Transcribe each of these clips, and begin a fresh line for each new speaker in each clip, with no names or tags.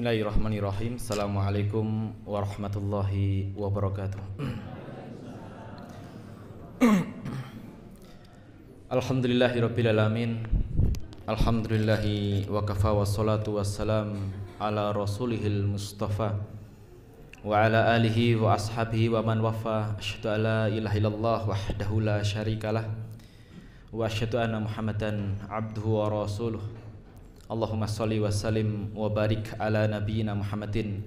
Bismillahirrahmanirrahim. Assalamualaikum warahmatullahi wabarakatuh. Alhamdulillahirabbil alamin. Alhamdulillahi wa kafa wassalatu wassalam ala rasulihil mustafa wa ala alihi wa ashabihi wa man wafa. Asyhadu an la ilaha illallah wahdahu la syarikalah wa asyhadu anna Muhammadan abduhu wa rasuluh. Allahumma sholli wa sallim wa barik ala nabiyyina Muhammadin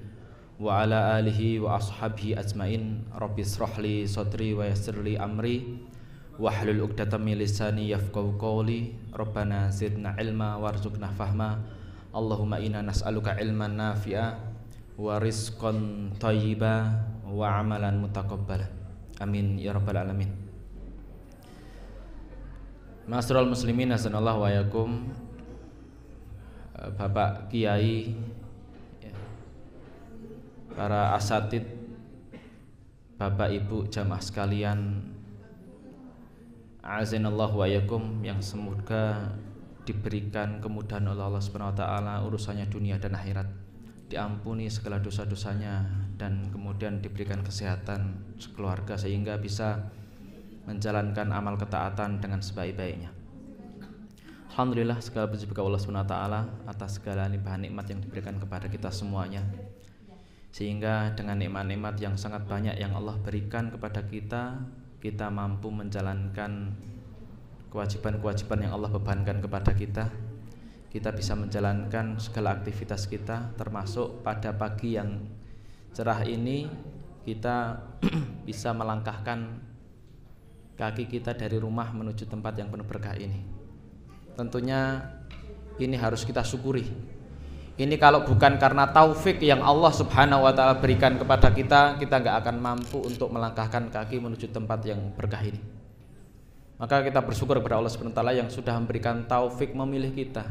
wa ala alihi wa ashabihi ajmain. Rabbi shrahli sadri wa yassirli amri wahlul 'uqdatam min lisani yafqahu qawli. Rabbana zidna ilma warzuqna fahma. Allahumma inna nas'aluka ilman nafi'a wa rizqan thayyiba wa amalan mutaqabbala. Amin ya rabbal alamin. Ma'asyiral muslimin hasanallahu wa yakum. Bapak Kiai, para asatid, Bapak Ibu jamaah sekalian, azinallahu wa yakum, yang semoga diberikan kemudahan oleh Allah Subhanahu wa taala urusannya dunia dan akhirat, diampuni segala dosa-dosanya, dan kemudian diberikan kesehatan sekeluarga sehingga bisa menjalankan amal ketaatan dengan sebaik-baiknya. Alhamdulillah, segala puji bagi Allah Subhanahu wa taala atas segala limpahan nikmat yang diberikan kepada kita semuanya. Sehingga dengan nikmat-nikmat yang sangat banyak yang Allah berikan kepada kita, kita mampu menjalankan kewajiban-kewajiban yang Allah bebankan kepada kita. Kita bisa menjalankan segala aktivitas kita, termasuk pada pagi yang cerah ini kita bisa melangkahkan kaki kita dari rumah menuju tempat yang penuh berkah ini. Tentunya ini harus kita syukuri. Ini kalau bukan karena taufik yang Allah Subhanahu wa taala berikan kepada kita, kita nggak akan mampu untuk melangkahkan kaki menuju tempat yang berkah ini. Maka kita bersyukur kepada Allah Subhanahu wa taala yang sudah memberikan taufik memilih kita,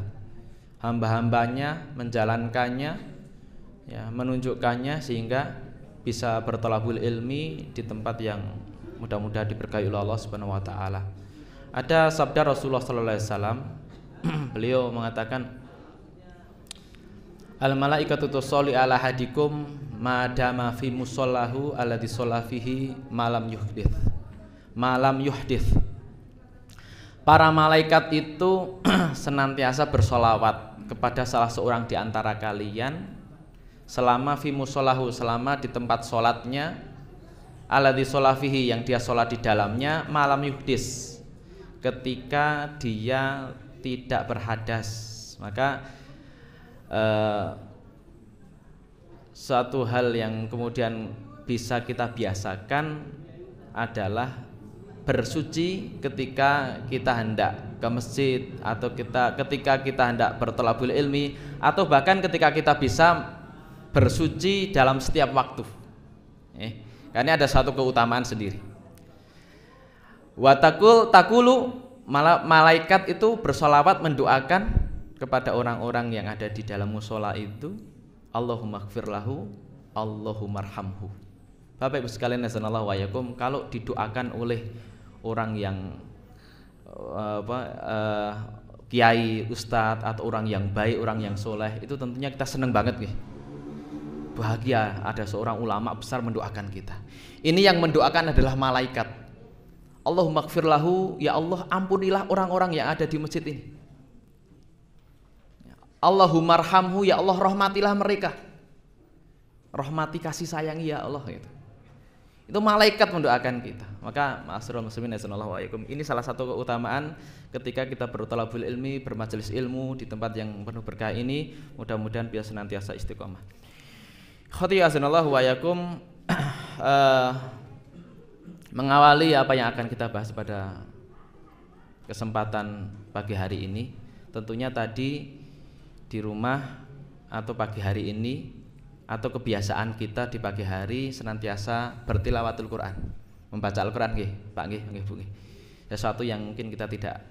hamba-hambanya, menjalankannya, ya, menunjukkannya sehingga bisa berthalabul ilmi di tempat yang mudah-mudahan diberkahi oleh Allah Subhanahu wa taala. Ada sabda Rasulullah sallallahu alaihi wasallam, beliau mengatakan, al malaikatu tusolli ala hadikum madama fi musallahu alladhi shalla fihi malam yuhdith. Para malaikat itu senantiasa bersolawat kepada salah seorang di antara kalian selama fi musallahu, selama di tempat sholatnya, alladhi shalla fihi, yang dia sholat di dalamnya, malam yuhdith, ketika dia tidak berhadas. Maka suatu hal yang kemudian bisa kita biasakan adalah bersuci ketika kita hendak ke masjid, atau ketika kita hendak berthalabul ilmi, atau bahkan ketika kita bisa bersuci dalam setiap waktu. Karena ada satu keutamaan sendiri. Takulu, malaikat itu bersolawat mendoakan kepada orang-orang yang ada di dalam musola itu, Allahumma ighfir lahu, Allahumma arhamhu. Bapak Ibu sekalian nazalallahu wa yakum, kalau didoakan oleh orang yang kiai, ustadz, atau orang yang baik, orang yang soleh, itu tentunya kita senang banget nih. Bahagia ada seorang ulama besar mendoakan kita. Ini yang mendoakan adalah malaikat. Allahumma ighfir lahu, ya Allah ampunilah orang-orang yang ada di masjid ini. Allahumma arhamhu, ya Allah rahmatilah mereka. Rahmati, kasih sayangi ya Allah, gitu. Itu malaikat mendoakan kita. Maka ma'asyiral muslimin hasanallahu wa iyyakum, ini salah satu keutamaan ketika kita berthalabul ilmi, bermajelis ilmu di tempat yang penuh berkah ini. Mudah-mudahan biar senantiasa istiqomah. Khati hasanallahu wa iyyakum, mengawali apa yang akan kita bahas pada kesempatan pagi hari ini, tentunya tadi di rumah atau pagi hari ini, atau kebiasaan kita di pagi hari senantiasa bertilawatul Quran, membaca Al-Quran, Pak, Bu. Sesuatu yang mungkin kita tidak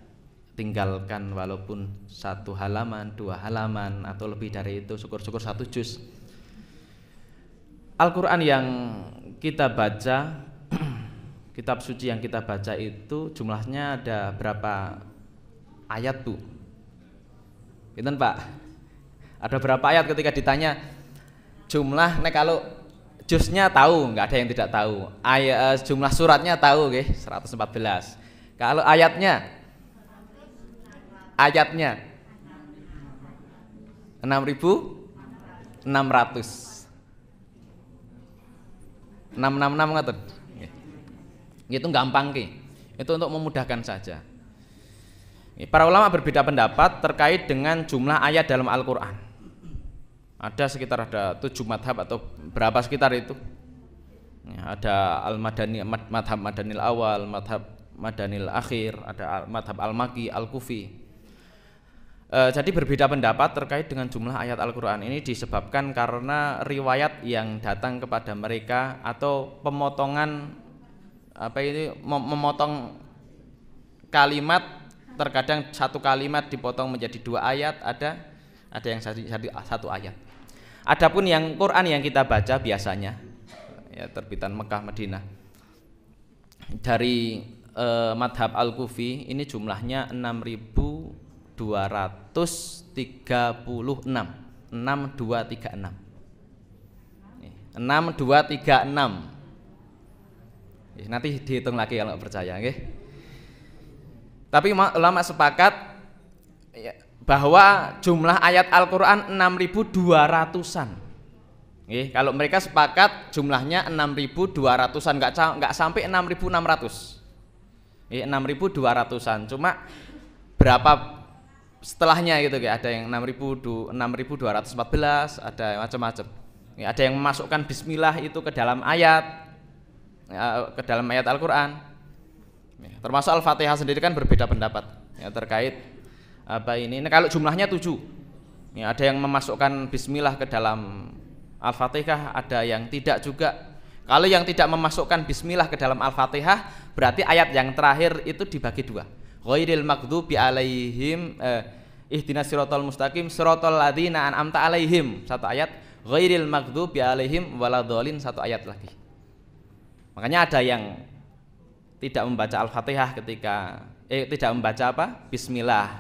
tinggalkan, walaupun satu halaman, dua halaman, atau lebih dari itu, syukur-syukur satu juz. Al-Quran yang kita baca, kitab suci yang kita baca itu jumlahnya ada berapa ayat, Bu? Gitu, Pak? Ada berapa ayat? Ketika ditanya jumlah nek kalau juznya tahu, nggak ada yang tidak tahu. Jumlah suratnya tahu nggih, 114. Kalau ayatnya 6.600. 666 ngoten. Itu gampang ki. Itu untuk memudahkan saja. Para ulama berbeda pendapat terkait dengan jumlah ayat dalam Al-Qur'an. Ada 7 madhab atau berapa sekitar itu. Ada al-madani, madhab madanil awal, madhab madanil akhir, ada madhab al-maki, al-kufi. Jadi berbeda pendapat terkait dengan jumlah ayat Al-Qur'an ini disebabkan karena riwayat yang datang kepada mereka atau pemotongan memotong kalimat. Terkadang satu kalimat dipotong menjadi 2 ayat, ada yang satu ayat. Adapun yang Quran yang kita baca biasanya ya terbitan Mekah Madinah dari madhab Al-Kufi ini jumlahnya 6.236. 6236. Nanti dihitung lagi kalau percaya, okay? Tapi ulama sepakat bahwa jumlah ayat Al-Qur'an 6.200-an. Kalau mereka sepakat jumlahnya 6.200-an, enggak sampai 6.600. 6.200-an. Cuma berapa setelahnya gitu, ada yang 6.214, ada macam-macam. Ada yang memasukkan bismillah itu ke dalam ayat Al-Qur'an. Termasuk Al-Fatihah sendiri kan berbeda pendapat ya, terkait ini. Nah, kalau jumlahnya 7 ya, ada yang memasukkan bismillah ke dalam Al-Fatihah, ada yang tidak juga. Kalau yang tidak memasukkan bismillah ke dalam Al-Fatihah berarti ayat yang terakhir itu dibagi 2. Ghairil maghdubi alaihim ihdinas siratal mustaqim siratal ladzina an'amta alaihim, satu ayat. Ghairil maghdubi alaihim waladhdallin, satu ayat lagi. Makanya ada yang tidak membaca Al-Fatihah tidak membaca bismillah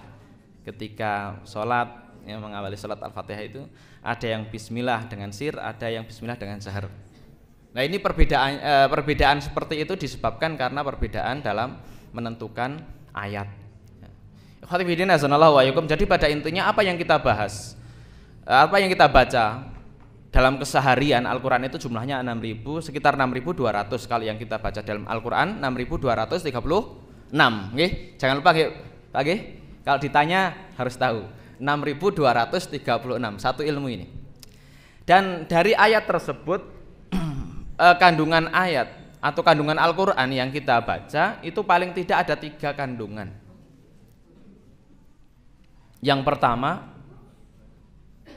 ketika sholat, yang mengawali sholat Al-Fatihah itu. Ada yang bismillah dengan sir, ada yang bismillah dengan jahar. Nah, ini perbedaan seperti itu disebabkan karena perbedaan dalam menentukan ayat. Jadi pada intinya apa yang kita bahas, apa yang kita baca dalam keseharian Al-Quran itu jumlahnya 6.000, sekitar 6.200 kali yang kita baca dalam Al-Quran 6.236. Jangan lupa Pak, kalau ditanya harus tahu 6.236, satu ilmu ini. Dan dari ayat tersebut kandungan ayat atau kandungan Al-Quran yang kita baca itu paling tidak ada 3 kandungan. Yang pertama,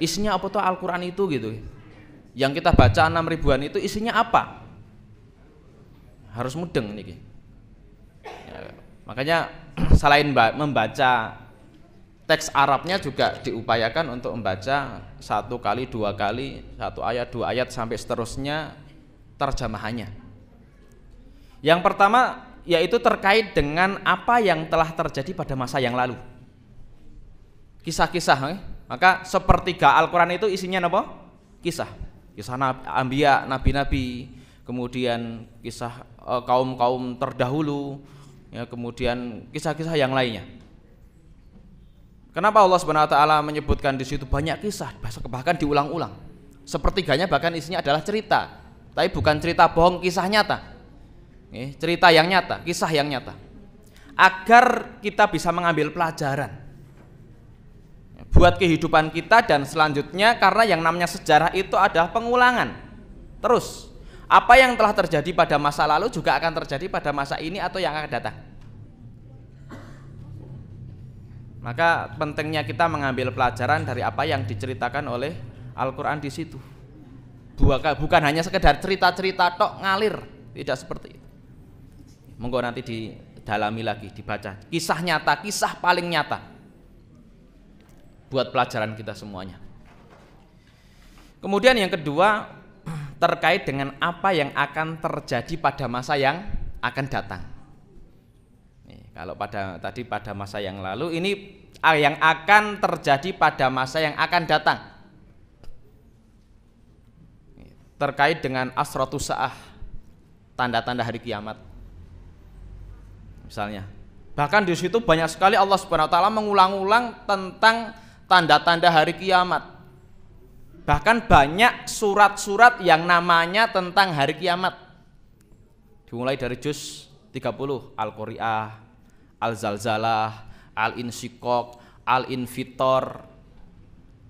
isinya apa tuh Al-Quran itu gitu. Yang kita baca 6 ribuan itu isinya apa? Harus mudeng nih. Ya, makanya selain membaca teks Arabnya juga diupayakan untuk membaca 1 kali, 2 kali, 1 ayat, 2 ayat sampai seterusnya terjemahannya. Yang pertama yaitu terkait dengan apa yang telah terjadi pada masa yang lalu. Kisah-kisah, maka sepertiga Al-Quran itu isinya apa? Kisah Anbiya, nabi-nabi, kemudian kisah kaum-kaum terdahulu, ya, kemudian kisah-kisah yang lainnya. Kenapa Allah Subhanahu wa taala menyebutkan di situ banyak kisah, bahkan diulang-ulang. Sepertiganya bahkan isinya adalah cerita, tapi bukan cerita bohong, kisah nyata. Cerita yang nyata, kisah yang nyata. Agar kita bisa mengambil pelajaran buat kehidupan kita dan selanjutnya, karena yang namanya sejarah itu adalah pengulangan. Terus, apa yang telah terjadi pada masa lalu juga akan terjadi pada masa ini atau yang akan datang. Maka pentingnya kita mengambil pelajaran dari apa yang diceritakan oleh Al-Quran di situ. Bukan hanya sekedar cerita-cerita tok ngalir, tidak seperti itu. Monggo nanti didalami lagi, dibaca. Kisah nyata, kisah paling nyata. Buat pelajaran kita semuanya. Kemudian yang kedua terkait dengan apa yang akan terjadi pada masa yang akan datang. Kalau pada masa yang lalu, ini yang akan terjadi pada masa yang akan datang.
terkait dengan asratus saah, tanda-tanda hari kiamat. Misalnya, bahkan di situ banyak sekali Allah Subhanahu wa taala mengulang-ulang tentang tanda-tanda hari kiamat. Bahkan banyak surat-surat yang namanya tentang hari kiamat. Dimulai dari juz 30, Al-Qari'ah, Al-Zalzalah, Al-Insyiqaq, Al-Infitor.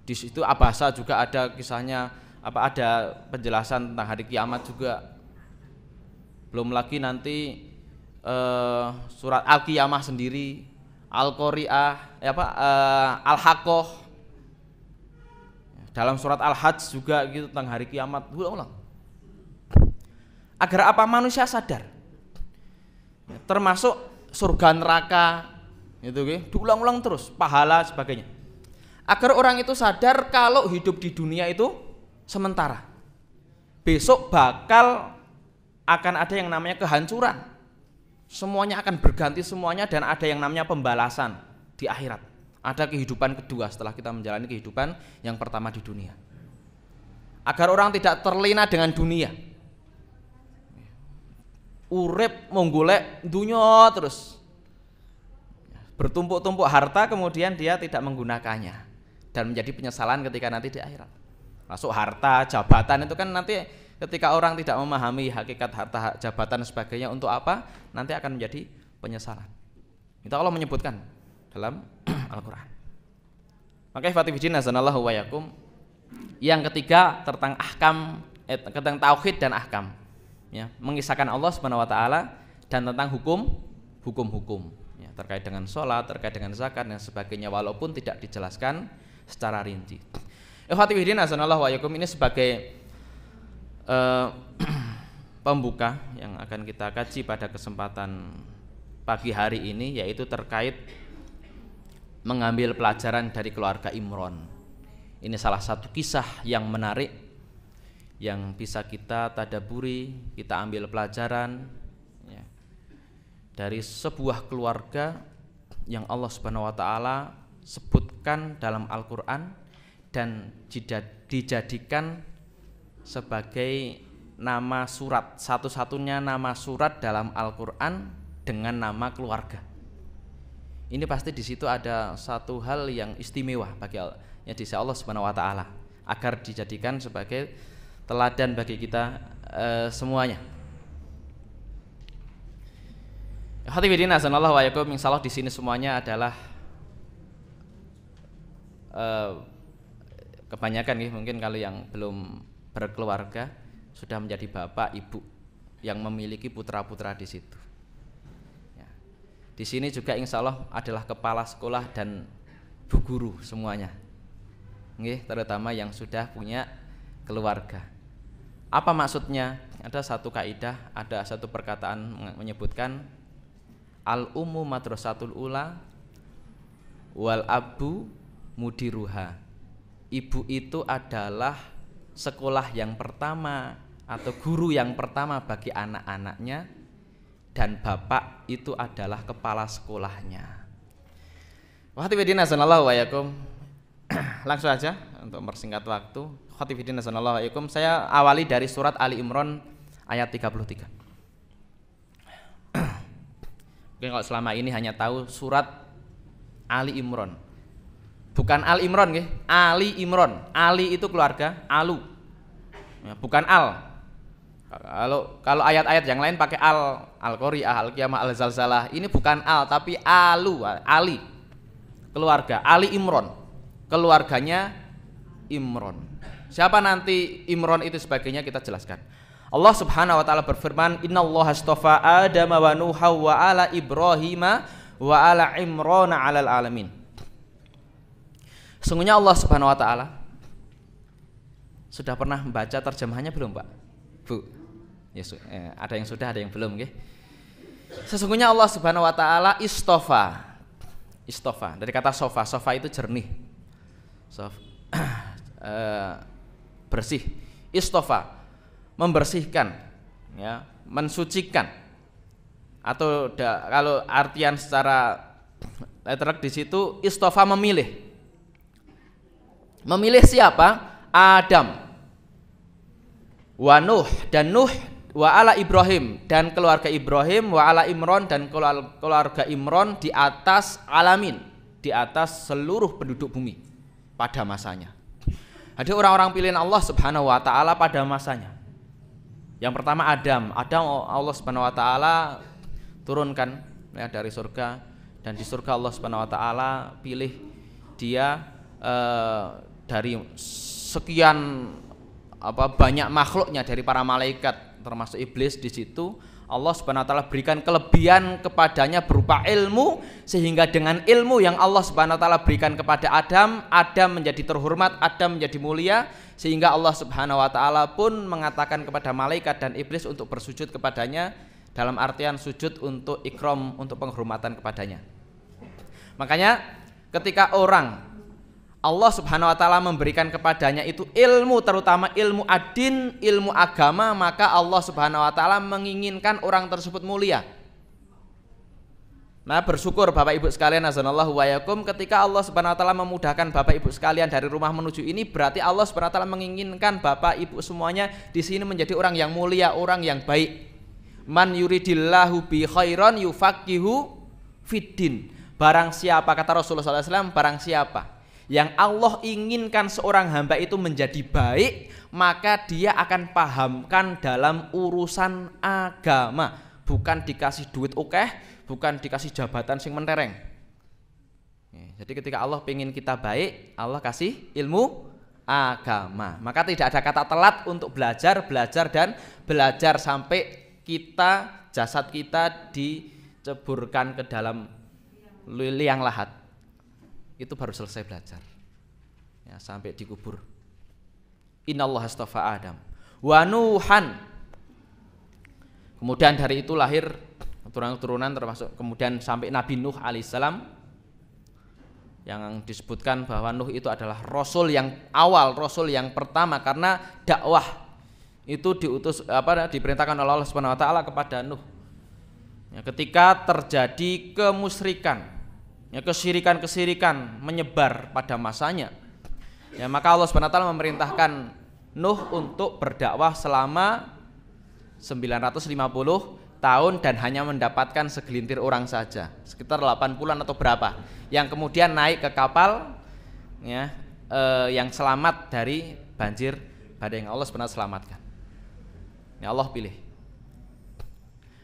Di situ Abasa juga ada kisahnya, ada penjelasan tentang hari kiamat juga. Belum lagi nanti surat Al-Qiyamah sendiri, Al-Qari'ah, Al-Haqqah. Dalam surat Al-Hajj juga gitu tentang hari kiamat, ulang-ulang. Agar apa? Manusia sadar. Termasuk surga neraka itu diulang-ulang terus, pahala sebagainya. Agar orang itu sadar kalau hidup di dunia itu sementara. Besok bakal akan ada yang namanya kehancuran. Semuanya akan berganti semuanya, dan ada yang namanya pembalasan di akhirat. Ada kehidupan kedua setelah kita menjalani kehidupan yang pertama di dunia. Agar orang tidak terlena dengan dunia. Urip monggolek dunia terus. Bertumpuk-tumpuk harta, kemudian dia tidak menggunakannya dan menjadi penyesalan ketika nanti di akhirat. Masuk harta, jabatan itu kan nanti ketika orang tidak memahami hakikat harta, jabatan dan sebagainya untuk apa, nanti akan menjadi penyesalan. Itu Allah menyebutkan dalam Al-Quran. Maka ikhwati azanallahu wa yakum, yang ketiga tentang ahkam, tentang tauhid dan ahkam, ya, mengisahkan Allah Subhanahu wa taala dan tentang hukum-hukum, ya, terkait dengan sholat, terkait dengan zakat dan sebagainya, walaupun tidak dijelaskan secara rinci. Ikhwati azanallahu wa yakum, ini sebagai pembuka yang akan kita kaji pada kesempatan pagi hari ini, yaitu terkait mengambil pelajaran dari keluarga Imron. Ini salah satu kisah yang menarik yang bisa kita tadaburi, kita ambil pelajaran, ya, dari sebuah keluarga yang Allah Subhanahu wa taala sebutkan dalam Al-Qur'an dan dijadikan sebagai nama surat, satu-satunya nama surat dalam Al-Qur'an dengan nama keluarga. Ini pasti di situ ada satu hal yang istimewa bagi Allah Subhanahu wa taala, agar dijadikan sebagai teladan bagi kita semuanya. Hadirin azanallahu wa yakum, insyaallah di sini semuanya adalah kebanyakan mungkin kalau yang belum berkeluarga sudah menjadi bapak ibu yang memiliki putra-putra di situ. Di sini juga insya Allah adalah kepala sekolah dan bu guru semuanya, terutama yang sudah punya keluarga. Apa maksudnya? Ada satu kaidah, ada satu perkataan menyebutkan al-ummu madrasatul ula wal abu mudiruha. Ibu itu adalah sekolah yang pertama atau guru yang pertama bagi anak-anaknya, dan bapak itu adalah kepala sekolahnya. Khatibidin azanallahu wa yakum. Langsung aja untuk mempersingkat waktu. Khatibidin azanallahu wa yakum, saya awali dari surat Ali Imran ayat 33. Mungkin kalau selama ini hanya tahu surat Ali Imran. Bukan Al Imran Ali Imran. Ali itu keluarga, Alu. Ya, bukan Al. Kalau ayat-ayat yang lain pakai Al-Qari'ah, Al-Qiyamah, Al-Zalzalah, ini bukan Al tapi Alu, Ali. Keluarga Ali Imran. Keluarganya Imran. Siapa nanti Imran itu sebagainya kita jelaskan. Allah Subhanahu wa taala berfirman, "Innallaha astafa Adama wa Nuha wa ala Ibrahima wa ala Imran 'alal alamin." Sungguhnya Allah Subhanahu wa taala, sudah pernah membaca terjemahannya belum, Pak? Bu. Ya, ada yang sudah, ada yang belum, Sesungguhnya Allah Subhanahu wa taala istofa dari kata sofa. Sofa itu jernih. Bersih. Istofa membersihkan, ya, mensucikan. Atau kalau artian secara letterak di situ istofa memilih. Memilih siapa? Adam. Wa Nuh dan Nuh, wa ala Ibrahim dan keluarga Ibrahim, wa ala Imron dan keluarga Imron di atas alamin, di atas seluruh penduduk bumi pada masanya. Ada orang-orang pilihan Allah Subhanahu wa taala pada masanya. Yang pertama Adam. Allah Subhanahu wa taala turunkan ya dari surga, dan di surga Allah Subhanahu wa taala pilih dia dari sekian banyak makhluknya, dari para malaikat termasuk iblis. Di situ Allah Subhanahu wa taala berikan kelebihan kepadanya berupa ilmu, sehingga dengan ilmu yang Allah Subhanahu wa taala berikan kepada Adam, Adam menjadi terhormat, Adam menjadi mulia, sehingga Allah Subhanahu wa taala pun mengatakan kepada malaikat dan iblis untuk bersujud kepadanya, dalam artian sujud untuk ikram, untuk penghormatan kepadanya. Makanya ketika orang Allah Subhanahu wa taala memberikan kepadanya itu ilmu, terutama ilmu adin, ilmu agama, maka Allah Subhanahu wa taala menginginkan orang tersebut mulia. Nah, bersyukur Bapak Ibu sekalian azanallahu wa yakum, ketika Allah Subhanahu wa taala memudahkan Bapak Ibu sekalian dari rumah menuju ini, berarti Allah Subhanahu wa taala menginginkan Bapak Ibu semuanya di sini menjadi orang yang mulia, orang yang baik. Man yuridillahu bi khairan yufaqihu fiddin. Barang siapa, kata Rasulullah SAW, barang siapa yang Allah inginkan seorang hamba itu menjadi baik, maka dia akan pahamkan dalam urusan agama. Bukan dikasih duit okeh, bukan dikasih jabatan sing mentereng. Jadi ketika Allah ingin kita baik, Allah kasih ilmu agama. Maka tidak ada kata telat untuk belajar dan belajar sampai kita, jasad kita diceburkan ke dalam liang lahat. Itu baru selesai belajar ya, sampai dikubur. Innallaha astafa Adam wa Nuhan. Kemudian dari itu lahir keturunan termasuk kemudian sampai Nabi Nuh alaihissalam, yang disebutkan bahwa Nuh itu adalah rasul yang awal, rasul yang pertama, karena dakwah itu diperintahkan oleh Allah Subhanahu wa taala kepada Nuh. Ya, ketika terjadi kemusyrikan, ya, kesirikan menyebar pada masanya, ya, maka Allah Subhanahu wa taala memerintahkan Nuh untuk berdakwah selama 950 tahun dan hanya mendapatkan segelintir orang saja, sekitar 80-an atau berapa, yang kemudian naik ke kapal ya, yang selamat dari banjir badai yang Allah Subhanahu wa taala selamatkan. Ya, Allah pilih.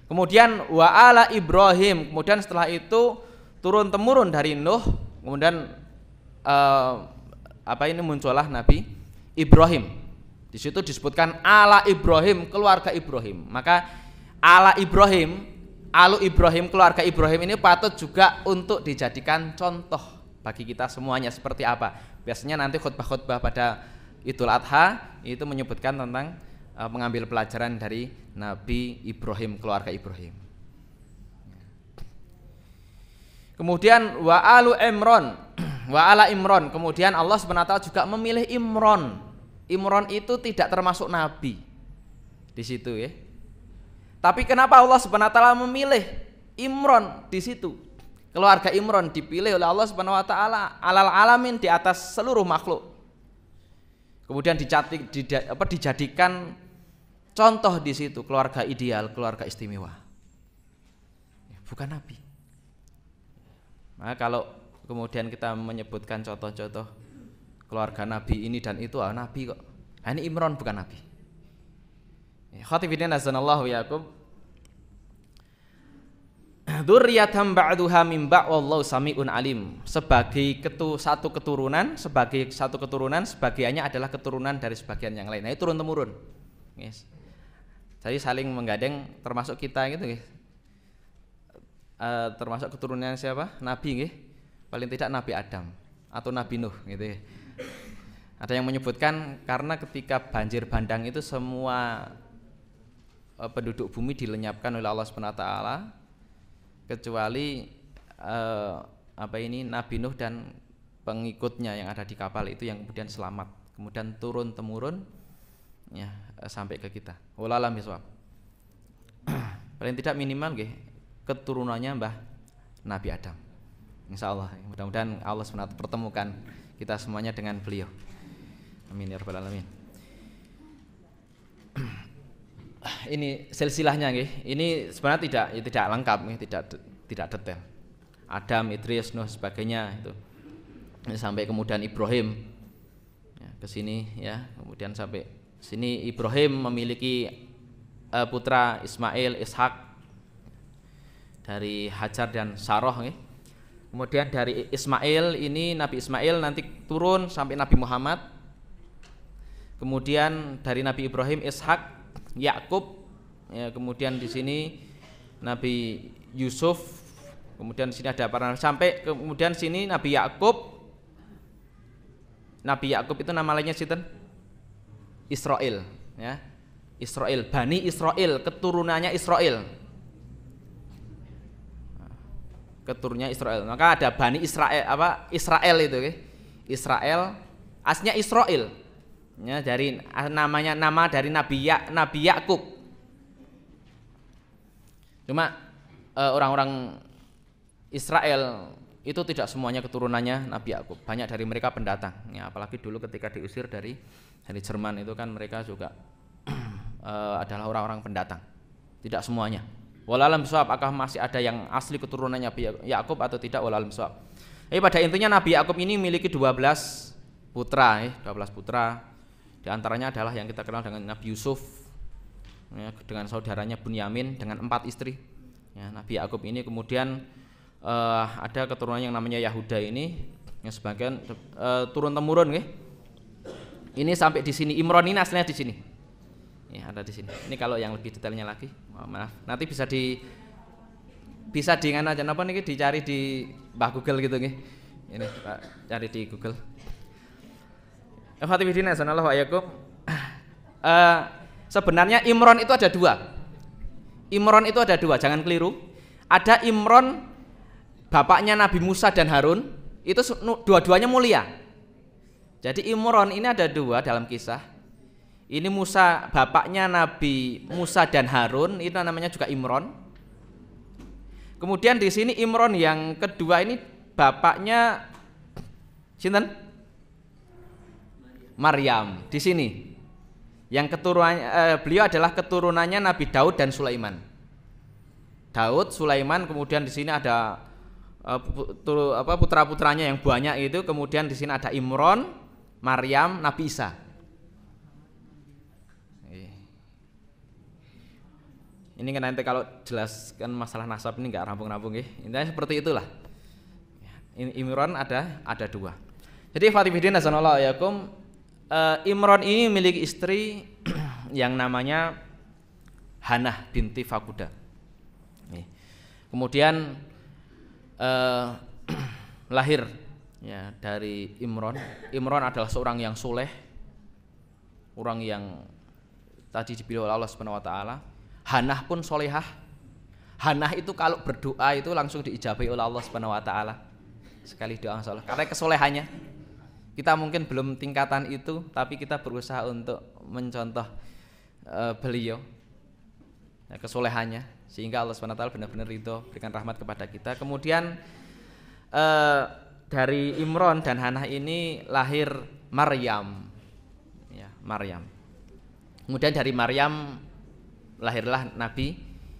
Kemudian wa ala Ibrahim, kemudian setelah itu turun temurun dari Nuh, kemudian muncullah Nabi Ibrahim. Di situ disebutkan ala Ibrahim, keluarga Ibrahim. Maka ala Ibrahim, alu Ibrahim, keluarga Ibrahim ini patut juga untuk dijadikan contoh bagi kita semuanya seperti apa. Biasanya nanti khutbah-khutbah pada Idul Adha itu menyebutkan tentang mengambil pelajaran dari Nabi Ibrahim, keluarga Ibrahim. Kemudian wa alu Imron, wa ala Imron. Kemudian Allah SWT juga memilih Imron. Imron itu tidak termasuk nabi di situ ya. Tapi kenapa Allah SWT memilih Imron di situ? Keluarga Imron dipilih oleh Allah SWT alal alamin, di atas seluruh makhluk. Kemudian dijadikan contoh di situ, keluarga ideal, keluarga istimewa. Bukan nabi. Nah, kalau kemudian kita menyebutkan contoh-contoh keluarga nabi ini dan itu, nabi kok. Ini Imron bukan nabi. Khatibidin azanallahu yakum. Dzurriyyatan ba'duha min ba' wallahu sami'un alim. Sebagai satu keturunan, sebagiannya adalah keturunan dari sebagian yang lain. Nah, itu turun temurun. Yes. Jadi saling menggandeng, termasuk kita gitu guys. Termasuk keturunan siapa? Nabi nggih. Paling tidak Nabi Adam atau Nabi Nuh gitu ya. Ada yang menyebutkan karena ketika banjir bandang itu semua penduduk bumi dilenyapkan oleh Allah Subhanahu wa taala kecuali Nabi Nuh dan pengikutnya yang ada di kapal itu yang kemudian selamat. Kemudian turun temurun ya sampai ke kita. Wallahualam bishawab. Paling tidak minimal nggih keturunannya Mbah Nabi Adam. Insyaallah, mudah-mudahan Allah SWT pertemukan kita semuanya dengan beliau. Amin ya rabbal alamin. ini silsilahnya nggih. Ini sebenarnya tidak lengkap nggih, tidak detail. Adam, Idris, Nuh sebagainya itu. Ini sampai kemudian Ibrahim ya, ke sini ya, kemudian sampai sini Ibrahim memiliki putra Ismail, Ishak dari Hajar dan Sarah nggih. Kemudian dari Ismail ini Nabi Ismail nanti turun sampai Nabi Muhammad. Kemudian dari Nabi Ibrahim Ishak, Yakub ya, kemudian di sini Nabi Yusuf, kemudian di sini ada para sampai kemudian sini Nabi Yakub. Nabi Yakub itu nama lainnya sinten? Israel ya. Israel, Bani Israel, keturunannya Israel. Keturunannya Israel. Maka ada Bani Israel Israel itu okay? Israel aslinya Israel. Ya, dari nama dari Nabi Yakub. Cuma orang-orang Israel itu tidak semuanya keturunannya Nabi Yakub. Banyak dari mereka pendatang. Ya, apalagi dulu ketika diusir dari Jerman itu kan mereka juga adalah orang-orang pendatang. Tidak semuanya. Wallahualam bishawab, apakah masih ada yang asli keturunannya Nabi Yakub atau tidak, wallahualam bishawab. Pada intinya Nabi Yakub ini memiliki 12 putra, 12 putra. Di antaranya adalah yang kita kenal dengan Nabi Yusuf, ya, dengan saudaranya Bunyamin, dengan 4 istri. Ya, Nabi Yakub ini kemudian ada keturunan yang namanya Yahuda ini, yang sebagian turun temurun, ya. Ini sampai di sini Imron ini aslinya di sini. Ya, ada di sini. Ini kalau yang lebih detailnya lagi, maaf. Nanti bisa di ngana aja napa niki dicari di Mbah Google gitu nggih. Ini Pak, cari di Google. Fatihidina sanallahu alaikum. Sebenarnya Imron itu ada 2. Imron itu ada 2, jangan keliru. Ada Imron bapaknya Nabi Musa dan Harun, itu dua-duanya mulia. Jadi Imron ini ada 2 dalam kisah. Ini Musa, bapaknya Nabi Musa dan Harun, itu namanya juga Imron. Kemudian di sini Imron yang kedua ini bapaknya sinten? Maryam. Di sini yang keturunannya beliau adalah keturunannya Nabi Daud dan Sulaiman. Daud, Sulaiman, kemudian di sini ada putra-putranya yang banyak itu, kemudian di sini ada Imron, Maryam, Nabi Isa. Ini kan nanti kalau jelaskan masalah nasab ini nggak rampung-rampung ya. Intinya seperti itulah. Imron ada 2. Jadi Fatihidin nasanallahu alaikum, Imron ini memiliki istri yang namanya Hanah binti Fakuda. Kemudian lahir ya dari Imron. Imron adalah seorang yang soleh, orang yang tadi dipilih oleh Allah Subhanahu Wa Taala. Hanah pun solehah. Hanah itu kalau berdoa itu langsung diijabahi oleh Allah Subhanahu Wa Taala. Sekali doa soleh. Karena kesolehannya. Kita mungkin belum tingkatan itu, tapi kita berusaha untuk mencontoh beliau ya, kesolehannya, sehingga Allah Subhanahu Wa Taala benar-benar ridho, berikan rahmat kepada kita. Kemudian dari Imron dan Hanah ini lahir Maryam, ya, Maryam. Kemudian dari Maryam lahirlah Nabi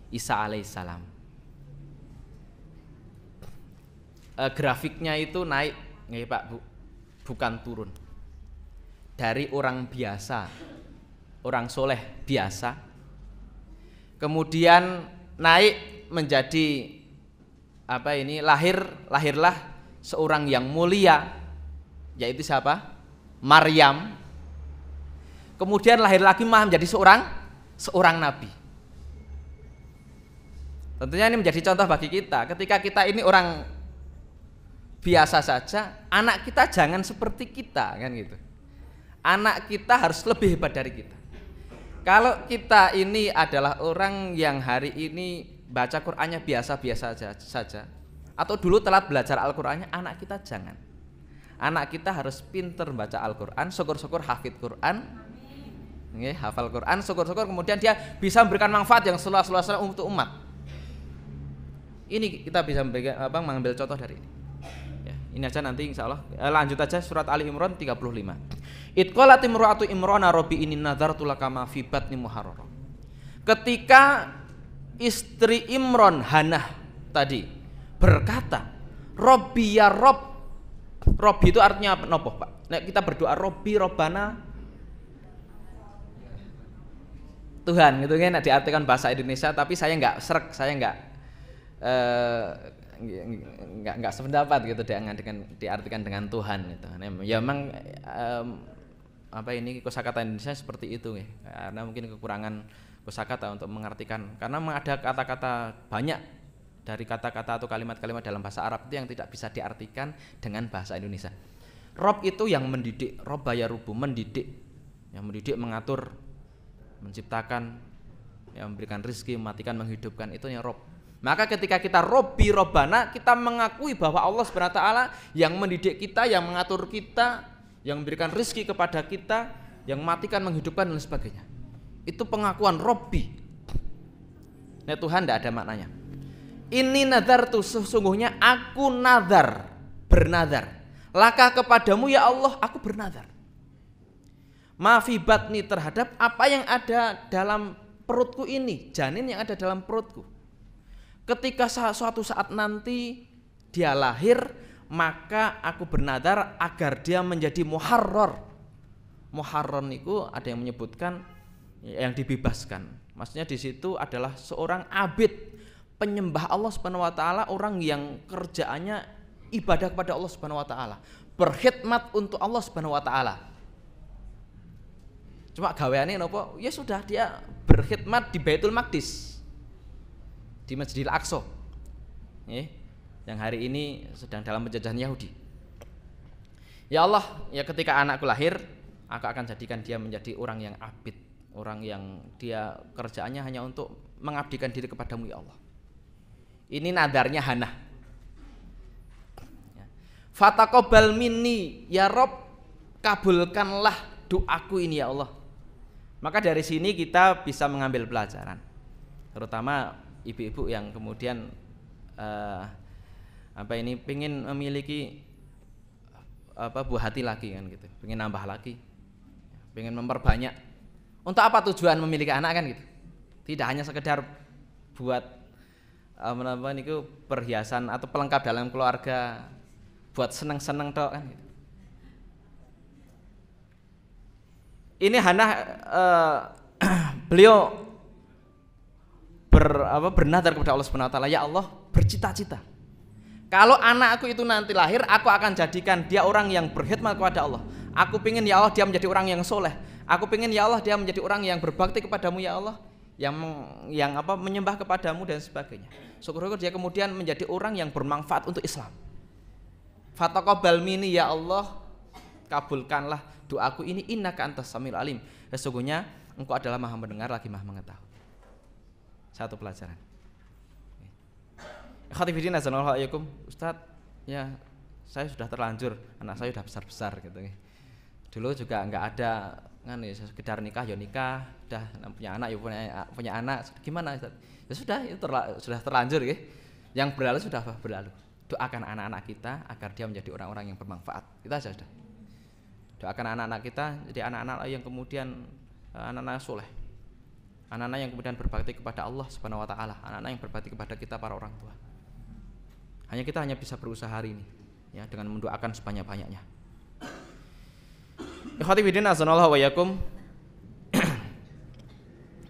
Isa alaihissalam. Grafiknya itu naik, nggih Pak Bu, bukan turun. Dari orang biasa, orang soleh biasa, kemudian naik menjadi lahirlah seorang yang mulia, yaitu siapa? Maryam. Kemudian lahir lagi menjadi seorang nabi. Tentunya ini menjadi contoh bagi kita. Ketika kita ini orang biasa saja, anak kita jangan seperti kita, kan gitu. Anak kita harus lebih hebat dari kita. Kalau kita ini adalah orang yang hari ini baca Qur'annya biasa-biasa saja, atau dulu telat belajar Al-Qur'annya, anak kita jangan. Anak kita harus pinter baca Al-Qur'an, syukur-syukur hafid Qur'an, hafal Qur'an, syukur-syukur kemudian dia bisa memberikan manfaat yang seluas-luasnya untuk umat. Ini kita bisa mengambil contoh dari ini. Ya, ini aja nanti insya Allah. Lanjut aja surat Ali Imran 35. Itqalat imra'atu Imrana rabbi inni nadzartu laka ma fi batni muharrara. ketika istri Imron, Hanah tadi berkata, Robbi ya Rob. Robbi itu artinya apa? Nopo, Pak? Nek kita berdoa Robbi, Robbana, Tuhan gitu kan, diartikan bahasa Indonesia, tapi saya nggak serak, saya nggak sependapat gitu dengan diartikan dengan Tuhan itu. Ya memang apa ini kosakata Indonesia seperti itu ya, karena mungkin kekurangan kosakata untuk mengartikan, karena memang ada kata-kata banyak dari kata-kata atau kalimat-kalimat dalam bahasa Arab itu yang tidak bisa diartikan dengan bahasa Indonesia. Rob itu yang mendidik, Robba ya Rubu, mendidik, yang mendidik, mengatur, menciptakan, yang memberikan rezeki, mematikan, menghidupkan, itu yang Rob. Maka ketika kita Robbi Robbana, kita mengakui bahwa Allah Subhanahu wa taala yang mendidik kita, yang mengatur kita, yang memberikan rezeki kepada kita, yang mematikan, menghidupkan dan sebagainya. Itu pengakuan Robbi. Nah, Tuhan tidak ada maknanya. Ini nazar tuh, sesungguhnya aku nazar, bernazar. Laka kepadamu ya Allah, aku bernazar. Maafi batni, terhadap apa yang ada dalam perutku ini, janin yang ada dalam perutku. Ketika suatu saat nanti dia lahir, maka aku bernazar agar dia menjadi muharrar. Muharrar itu ada yang menyebutkan yang dibebaskan. Maksudnya di situ adalah seorang abid, penyembah Allah Subhanahu wa taala, orang yang kerjaannya ibadah kepada Allah Subhanahu wa taala, berkhidmat untuk Allah Subhanahu wa taala. Cuma gaweane napa? Ya sudah, dia berkhidmat di Baitul Maqdis, di Masjidil Aqsa. Yang hari ini sedang dalam penjajahan Yahudi. Ya Allah, ya ketika anakku lahir, aku akan jadikan dia menjadi orang yang abid, orang yang dia kerjaannya hanya untuk mengabdikan diri kepadamu ya Allah. Ini nadarnya Hanah. Fataqabbal minni ya Rob, kabulkanlah doaku ini ya Allah. Maka dari sini kita bisa mengambil pelajaran, terutama ibu-ibu yang kemudian pengen memiliki buah hati lagi kan gitu, pengen nambah lagi, pengen memperbanyak. Untuk apa tujuan memiliki anak kan gitu? Tidak hanya sekedar buat itu perhiasan atau pelengkap dalam keluarga, buat seneng-seneng tok kan gitu. Ini Hanah beliau bernazar kepada Allah Subhanahu wa taala, ya Allah, bercita-cita kalau anakku itu nanti lahir, aku akan jadikan dia orang yang berkhidmat kepada Allah. Aku pingin ya Allah dia menjadi orang yang soleh. Aku pingin ya Allah dia menjadi orang yang berbakti kepadamu ya Allah, yang menyembah kepadamu dan sebagainya. Syukur-syukur dia kemudian menjadi orang yang bermanfaat untuk Islam. Fataqabbal minni ya Allah, kabulkanlah doaku ini, innaka antas samiul alim. Sesungguhnya engkau adalah Maha mendengar lagi Maha mengetahui. Satu pelajaran. Khatibidin azanallahu alaikum, Ustadz, ya saya sudah terlanjur, anak saya sudah besar-besar gitu. Dulu juga enggak ada kan ya, sekedar nikah ya nikah, udah punya anak ya punya anak, gimana Ustaz? Ya sudah, itu sudah terlanjur ya. Yang berlalu sudah berlalu. Doakan anak-anak kita agar dia menjadi orang-orang yang bermanfaat. Kita saja sudah. Doakan anak-anak kita jadi anak-anak yang kemudian anak-anak soleh, anak-anak yang kemudian berbakti kepada Allah Subhanahu wa taala, anak-anak yang berbakti kepada kita para orang tua. Kita hanya bisa berusaha hari ini ya, dengan mendoakan sebanyak-banyaknya. Ikhwati fillah azanallahu wa iyyakum.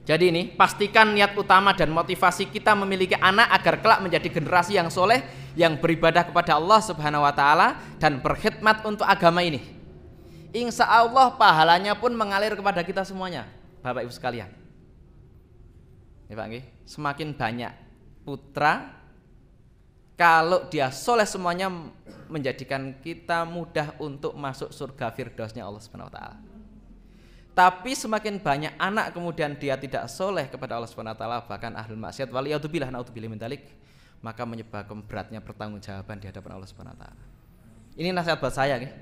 Jadi ini pastikan niat utama dan motivasi kita memiliki anak agar kelak menjadi generasi yang soleh, yang beribadah kepada Allah Subhanahu wa taala dan berkhidmat untuk agama ini. Insya Allah pahalanya pun mengalir kepada kita semuanya, Bapak Ibu sekalian. Ya Pak, semakin banyak putra, kalau dia soleh semuanya menjadikan kita mudah untuk masuk surga firdausnya Allah Subhanahu wa taala. Tapi semakin banyak anak kemudian dia tidak soleh kepada Allah Subhanahu wa taala, bahkan ahlul maksiat, waliyadzubillah naudzubillah min dzalik, maka menyebabkan beratnya pertanggungjawaban di hadapan Allah Subhanahu wa taala. Ini nasihat buat saya nih.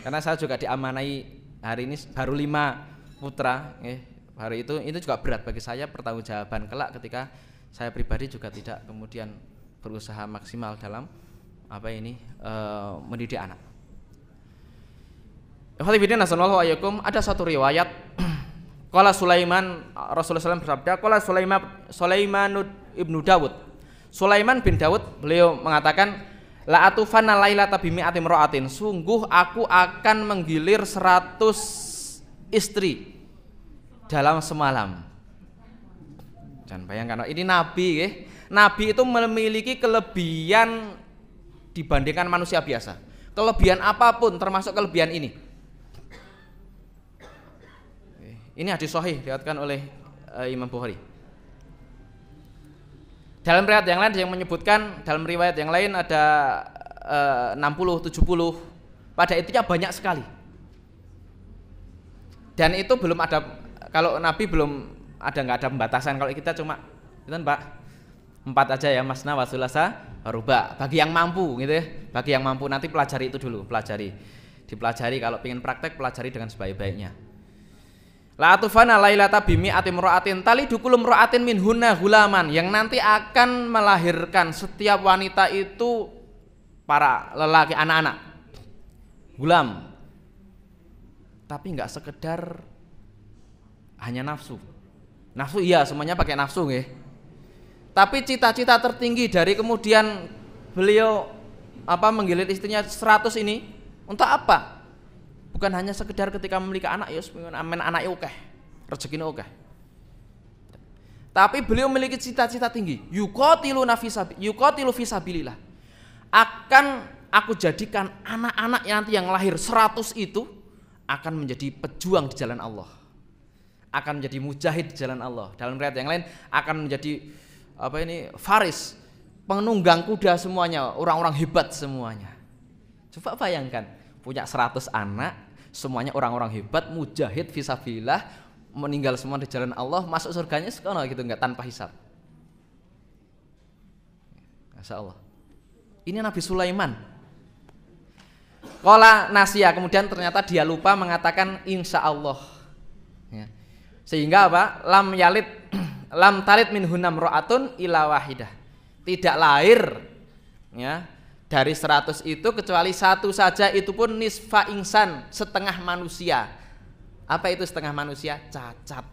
Karena saya juga diamanai hari ini baru 5 putra, hari itu juga berat bagi saya pertanggungjawaban kelak ketika saya pribadi juga tidak kemudian berusaha maksimal dalam mendidik anak. Ada satu riwayat Qala Sulaiman, Rasulullah SAW bersabda, qala Sulaiman ibnu Dawud. Sulaiman bin Dawud beliau mengatakan, la atufanna lailata bi mi'ati imra'atin. Sungguh aku akan menggilir 100 istri dalam semalam. Jangan bayangkan, ini Nabi ya. Nabi itu memiliki kelebihan dibandingkan manusia biasa. Kelebihan apapun termasuk kelebihan ini. Ini hadis sahih diriwayatkan oleh Imam Bukhari. Dalam riwayat yang lain yang menyebutkan, dalam riwayat yang lain ada 60, 70. Pada intinya banyak sekali. Dan itu belum ada, kalau Nabi belum ada, nggak ada pembatasan. Kalau kita cuma itu Pak 4 aja ya, masna wa thulatsa wa ruba. Bagi yang mampu gitu ya. Bagi yang mampu nanti pelajari itu dulu, dipelajari kalau ingin praktek pelajari dengan sebaik-baiknya. La atufana lailata bimi atimra'atin tali dukulum ra'atin min hunna hulaman, yang nanti akan melahirkan setiap wanita itu para lelaki anak-anak hulam, tapi nggak sekedar hanya nafsu iya semuanya pakai nafsu nggih, tapi cita-cita tertinggi dari kemudian beliau menggilir istrinya 100 ini untuk apa? Bukan hanya sekedar ketika memiliki anak ya amen anaknya oke, rezekinya oke. Tapi beliau memiliki cita-cita tinggi. Yuqatilu fisabilillah. Akan aku jadikan anak-anak yang lahir 100 itu akan menjadi pejuang di jalan Allah. Akan menjadi mujahid di jalan Allah. Dalam riwayat yang lain akan menjadi faris, penunggang kuda semuanya, orang-orang hebat semuanya. Coba bayangkan, punya 100 anak, semuanya orang-orang hebat, mujahid fisabilillah, meninggal semua di jalan Allah, masuk surganya sekono gitu, enggak tanpa hisab. Masya Allah. Ini Nabi Sulaiman. Qala nasiya, kemudian ternyata dia lupa mengatakan insya Allah. Ya. Sehingga lam talid min hunam ro'atun ila wahidah. Tidak lahir ya dari 100 itu kecuali satu saja, itu pun nisfa insan, setengah manusia. Apa itu setengah manusia? Cacat.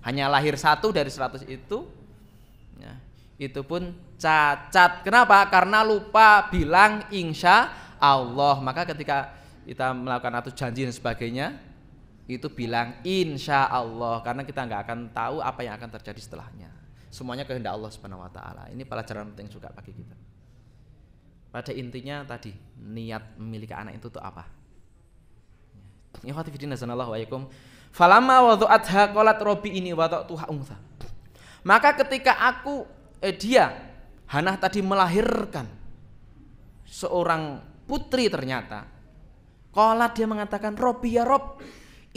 Hanya lahir satu dari 100 itu ya, itu pun cacat. Kenapa? Karena lupa bilang insya Allah. Maka ketika kita melakukan atau janji dan sebagainya, itu bilang insya Allah, karena kita nggak akan tahu apa yang akan terjadi setelahnya. Semuanya kehendak Allah Subhanahu Wa Taala. Ini pelajaran penting juga bagi kita. Pada intinya tadi, niat memiliki anak itu tuh apa? Ikhwati fillah nazanallahu wa iyyakum. Falamma wada'atha qalat rabbi ini wada'tuha untha. Maka ketika dia Hannah tadi melahirkan seorang putri, ternyata qalat, dia mengatakan Robbi ya Rob,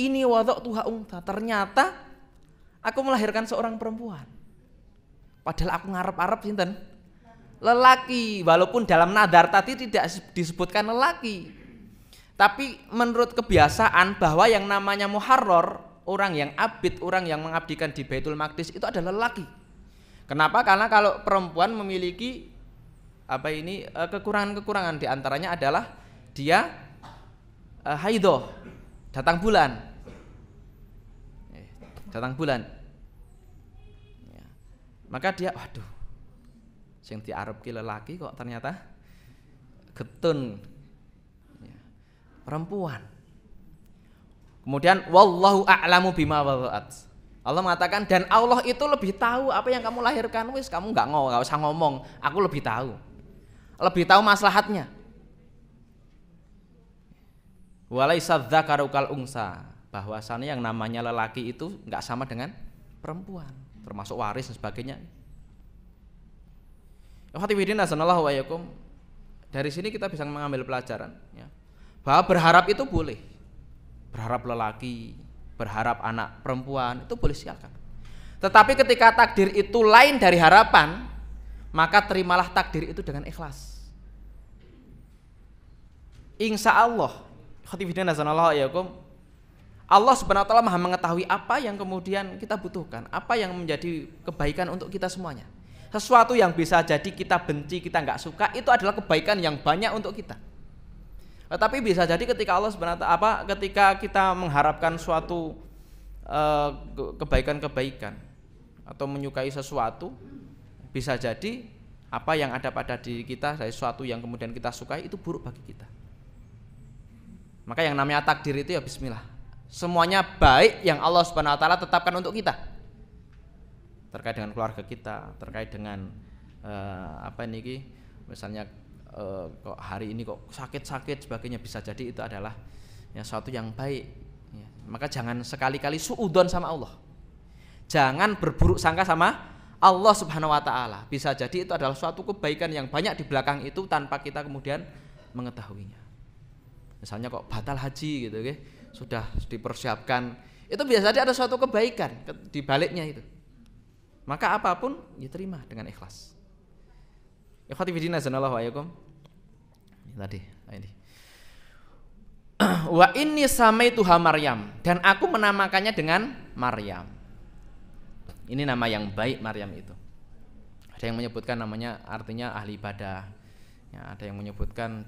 ini wada'tuha untha. Ternyata aku melahirkan seorang perempuan. Padahal aku ngarep-arep sinten? Lelaki, walaupun dalam nadar tadi tidak disebutkan lelaki, tapi menurut kebiasaan bahwa yang namanya muharrar, orang yang abid, orang yang mengabdikan di Baitul Maqdis itu adalah lelaki. Kenapa? Karena kalau perempuan memiliki kekurangan-kekurangan, diantaranya adalah dia haidah, datang bulan, maka dia sing diarep ki lelaki kok ternyata getun perempuan. Kemudian wallahu a'lamu bima wada'at. Allah mengatakan, dan Allah itu lebih tahu apa yang kamu lahirkan. Wis kamu enggak usah ngomong, aku lebih tahu maslahatnya. Walaisa dzakaru kal unsa, bahwasanya yang namanya lelaki itu enggak sama dengan perempuan, termasuk waris dan sebagainya. Dari sini kita bisa mengambil pelajaran ya, bahwa berharap itu boleh, berharap lelaki, berharap anak perempuan itu boleh, silakan. Tetapi ketika takdir itu lain dari harapan, maka terimalah takdir itu dengan ikhlas. Insya Allah, Allah Subhanahu Wa Taala Maha mengetahui apa yang kemudian kita butuhkan, apa yang menjadi kebaikan untuk kita semuanya. Sesuatu yang bisa jadi kita benci, kita nggak suka, itu adalah kebaikan yang banyak untuk kita. Tetapi bisa jadi ketika Allah Subhanahu Wa Taala ketika kita mengharapkan suatu kebaikan-kebaikan atau menyukai sesuatu, bisa jadi apa yang ada pada diri kita dari sesuatu yang kemudian kita sukai itu buruk bagi kita. Maka yang namanya takdir itu ya bismillah. Semuanya baik yang Allah Subhanahu wa taala tetapkan untuk kita. Terkait dengan keluarga kita, terkait dengan misalnya kok hari ini kok sakit-sakit sebagainya, bisa jadi itu adalah ya sesuatu yang baik. Ya, maka jangan sekali-kali suudzon sama Allah. Jangan berburuk sangka sama Allah Subhanahu wa taala. Bisa jadi itu adalah suatu kebaikan yang banyak di belakang itu tanpa kita kemudian mengetahuinya. Misalnya kok batal haji gitu, sudah dipersiapkan, itu bisa jadi ada suatu kebaikan di baliknya itu. Maka apapun diterima dengan ikhlas. Ikhwati fillah sanallahu alaikum. Tadi ini. Wa inni samaituha Maryam, dan aku menamakannya dengan Maryam. Ini nama yang baik Maryam itu. Ada yang menyebutkan namanya artinya ahli ibadah. Ya, ada yang menyebutkan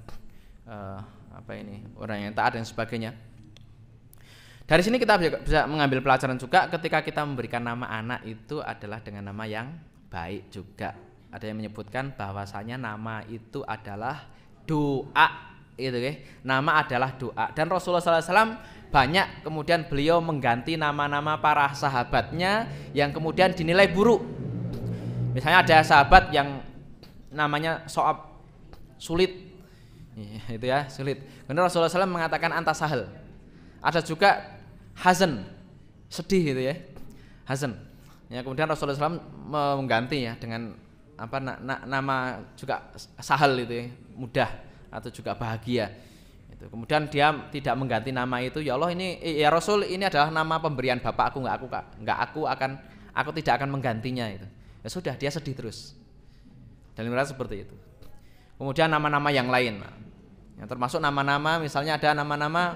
orang yang taat dan sebagainya. Dari sini kita bisa mengambil pelajaran juga ketika kita memberikan nama anak itu adalah dengan nama yang baik juga. Ada yang menyebutkan bahwasanya nama itu adalah doa, itu nama adalah doa. Dan Rasulullah SAW banyak kemudian beliau mengganti nama-nama para sahabatnya yang kemudian dinilai buruk. Misalnya ada sahabat yang namanya So'ab, sulit, itu ya, sulit. Kemudian Rasulullah SAW mengatakan anta sahal. Ada juga hazan, sedih gitu ya, hazan. Ya, kemudian Rasulullah SAW mengganti ya dengan nama juga sahal itu ya, mudah atau juga bahagia. Itu. Kemudian dia tidak mengganti nama itu, ya Allah ini ya Rasul, ini adalah nama pemberian bapakku, aku tidak akan menggantinya itu. Ya sudah, dia sedih terus. Dan merasa seperti itu. Kemudian nama-nama yang lain, yang termasuk nama-nama, misalnya ada nama-nama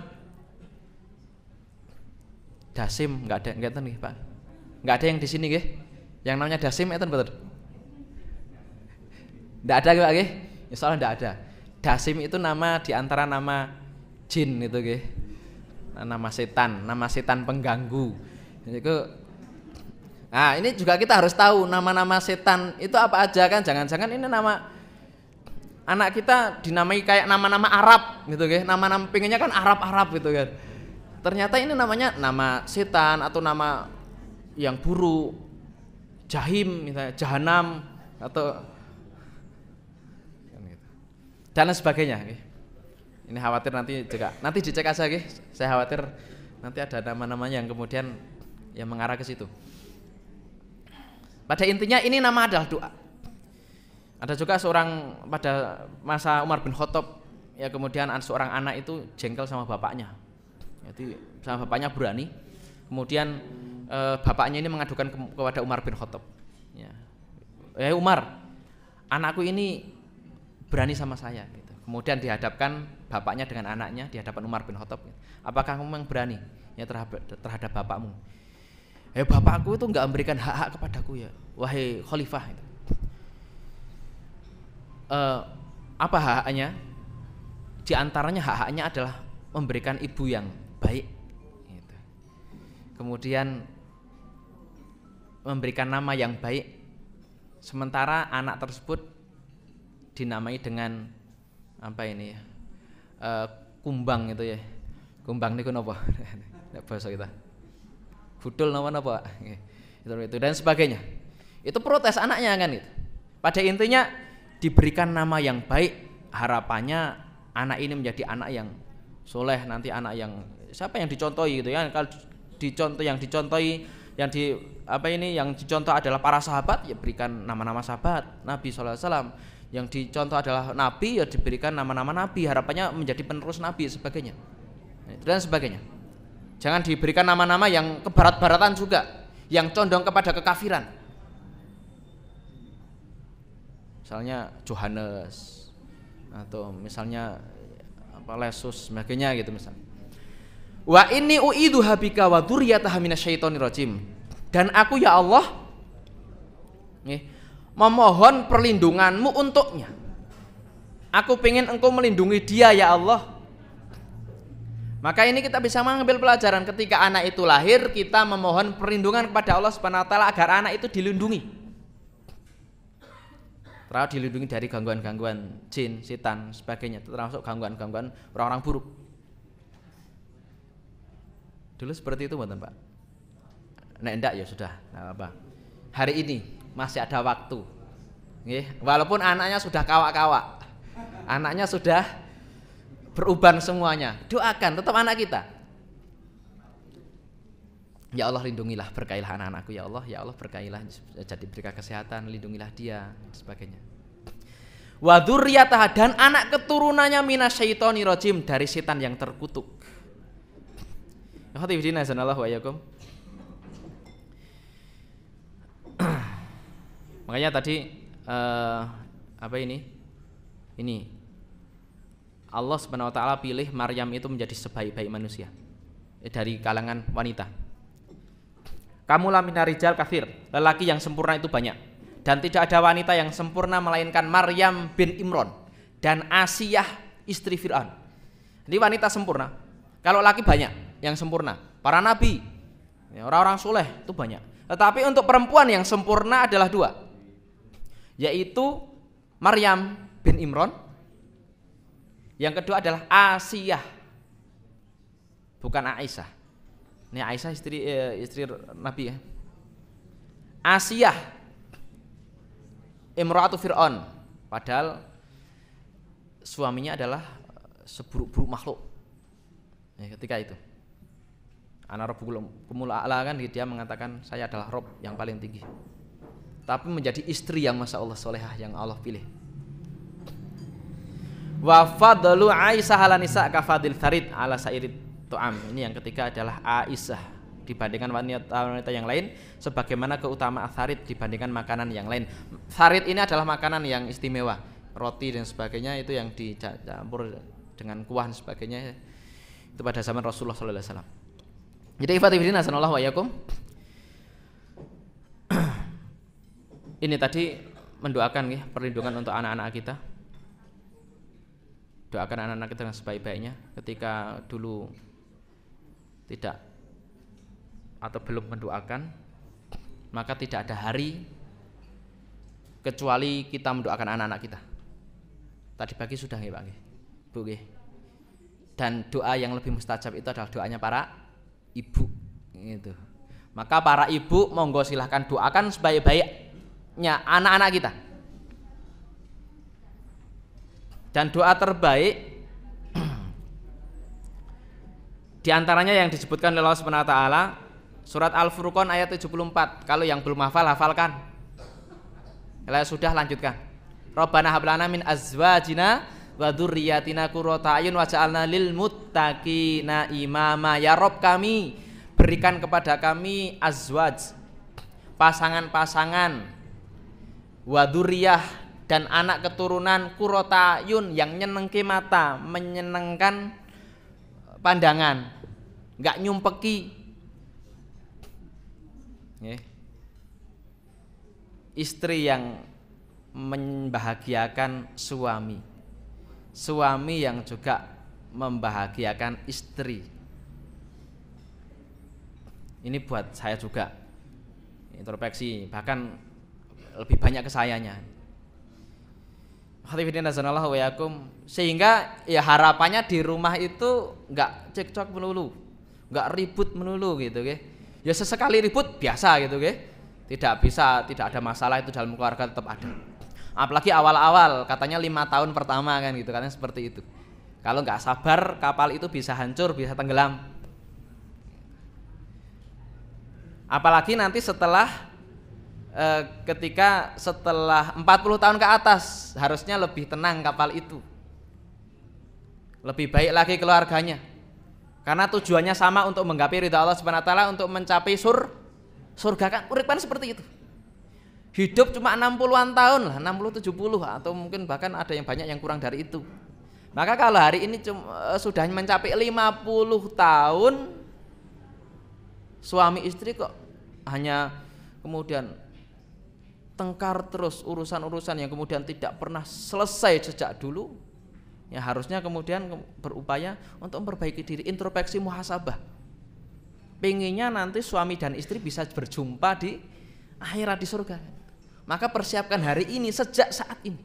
Dasim, enggak ada nih Pak, enggak ada yang di sini yang namanya Dasim itu betul? Enggak ada Pak Insyaallah enggak ada. Dasim itu nama diantara nama jin itu nama setan pengganggu. Nah ini juga kita harus tahu nama-nama setan itu apa aja kan, jangan-jangan ini nama anak kita dinamai kayak nama-nama Arab gitu nama-nama pengennya kan Arab gitu kan. Ternyata ini namanya nama setan atau nama yang buruk, jahim misalnya, jahanam atau dan sebagainya. Ini khawatir nanti dicek aja saya khawatir nanti ada nama-namanya yang kemudian yang mengarah ke situ. Pada intinya ini nama adalah doa. Ada juga seorang pada masa Umar bin Khattab ya, kemudian seorang anak itu jengkel sama bapaknya. Jadi sama bapaknya berani. Kemudian bapaknya ini mengadukan kepada Umar bin Khattab. Ya. Umar, anakku ini berani sama saya. Gitu. Kemudian dihadapkan bapaknya dengan anaknya di hadapan Umar bin Khattab. Apakah kamu memang berani ya terhadap bapakmu? Bapakku itu enggak memberikan hak-hak kepadaku ya, wahai khalifah. Gitu. Apa hak-haknya? Di antaranya hak-haknya adalah memberikan ibu yang baik, gitu. Kemudian memberikan nama yang baik, sementara anak tersebut dinamai dengan kumbang itu ya, kumbang niku napa? Bahasa kita, budul napa? Itu dan sebagainya. Itu protes anaknya kan itu. Pada intinya diberikan nama yang baik, harapannya anak ini menjadi anak yang soleh, nanti anak yang siapa yang dicontohi gitu ya. Kalau yang dicontoh adalah para sahabat ya berikan nama-nama sahabat Nabi sallallahu alaihi wasallam. Yang dicontoh adalah nabi ya diberikan nama-nama nabi, harapannya menjadi penerus nabi sebagainya. Dan sebagainya. Jangan diberikan nama-nama yang kebarat-baratan juga, yang condong kepada kekafiran. Misalnya Johannes atau misalnya Lesus sebagainya gitu misalnya. Wa inni u'iduha bika wa dzurriyyataha minasyaitonir rajim. Dan aku ya Allah memohon perlindunganmu untuknya. Aku pengen engkau melindungi dia ya Allah Maka ini kita bisa mengambil pelajaran ketika anak itu lahir, kita memohon perlindungan kepada Allah Subhanahu wa taala agar anak itu dilindungi. Terus dilindungi dari gangguan-gangguan jin, setan, sebagainya, termasuk gangguan-gangguan orang-orang buruk. Dulu seperti itu mboten, Pak? Nek ndak ya sudah, enggak apa-apa. Hari ini masih ada waktu. Nggih, walaupun anaknya sudah kawak-kawak. Anaknya sudah beruban semuanya. Doakan tetap anak kita. Ya Allah, lindungilah, berkailah anak-anakku ya Allah berkailah, jadi berikan kesehatan, lindungilah dia, sebagainya. Wa dzurriyyataha, dan anak keturunannya minasyaitonir rajim, dari setan yang terkutuk. Khotibidina sanallahu wa iyyakum. Makanya tadi apa ini? Ini Allah Subhanahu wa taala pilih Maryam itu menjadi sebaik-baik manusia dari kalangan wanita. Kamulah minar rijal katsir, lelaki yang sempurna itu banyak, dan tidak ada wanita yang sempurna melainkan Maryam bin Imran dan Asiyah istri Fir'aun. Jadi wanita sempurna. Kalau laki banyak yang sempurna, para nabi, orang-orang soleh itu banyak. Tetapi untuk perempuan yang sempurna adalah dua, yaitu Maryam bin Imran, yang kedua adalah Asiyah, bukan Aisyah. Ini Aisyah istri Nabi ya. Asiyah imra'atu Fir'aun, padahal suaminya adalah seburuk-buruk makhluk. Ya, ketika itu ana rabbukumul a'la kan, dia mengatakan saya adalah Rob yang paling tinggi. Tapi menjadi istri yang masya Allah solehah yang Allah pilih. Wa fadlu Aisyah ala nisa ka fadil tharid ala sairit tu'am. Ini yang ketiga adalah Aisyah dibandingkan wanita yang lain, sebagaimana keutamaan tharid dibandingkan makanan yang lain. Tharid ini adalah makanan yang istimewa, roti dan sebagainya itu yang dicampur dengan kuah dan sebagainya, itu pada zaman Rasulullah sallallahu alaihi wasallam. Jadi ifatibidina sanallahu wa iyyakum. Ini tadi mendoakan ya, perlindungan untuk anak-anak kita. Doakan anak-anak kita dengan sebaik-baiknya. Ketika dulu tidak atau belum mendoakan, maka tidak ada hari kecuali kita mendoakan anak-anak kita. Tadi pagi sudah nggih Pak nggih. Bu nggih. Dan doa yang lebih mustajab itu adalah doanya para ibu gitu. Maka para ibu monggo silahkan doakan sebaik-baiknya anak-anak kita. Dan doa terbaik di antaranya yang disebutkan oleh Allah Subhanahu wa taala surat Al-Furqan ayat 74. Kalau yang belum hafal, hafalkan. Kalau sudah, lanjutkan. Rabbana hab lana min azwajina wa dzurriyyatina qurrata a'yun waj'alna lil muttaqina imama. Ya Rabb, kami berikan kepada kami azwaj, pasangan-pasangan, wa dzurriyyah, dan anak keturunan, qurrata a'yun, yang nyenengke mata, menyenangkan pandangan, enggak nyumpeki. Istri yang membahagiakan suami, suami yang juga membahagiakan istri. Ini buat saya juga introspeksi, bahkan lebih banyak ke sayanya. Sehingga ya harapannya di rumah itu enggak cekcok melulu, enggak ribut melulu gitu nggih. Ya sesekali ribut biasa gitu nggih. Tidak ada masalah itu dalam keluarga, tetap ada. Apalagi awal-awal, katanya 5 tahun pertama kan gitu, katanya seperti itu. Kalau nggak sabar, kapal itu bisa hancur, bisa tenggelam. Apalagi nanti setelah ketika setelah 40 tahun ke atas, harusnya lebih tenang kapal itu, lebih baik lagi keluarganya, karena tujuannya sama, untuk menggapai ridha Allah Subhanahu wa taala, untuk mencapai surga kan. Urip kan seperti itu. Hidup cuma 60-an tahun lah, 60 70 atau mungkin bahkan ada yang banyak yang kurang dari itu. Maka kalau hari ini sudah mencapai 50 tahun, suami istri kok hanya kemudian tengkar terus, urusan-urusan yang kemudian tidak pernah selesai sejak dulu, ya harusnya kemudian berupaya untuk memperbaiki diri, introspeksi muhasabah. Pengennya nanti suami dan istri bisa berjumpa di akhirat di surga. Maka persiapkan hari ini sejak saat ini.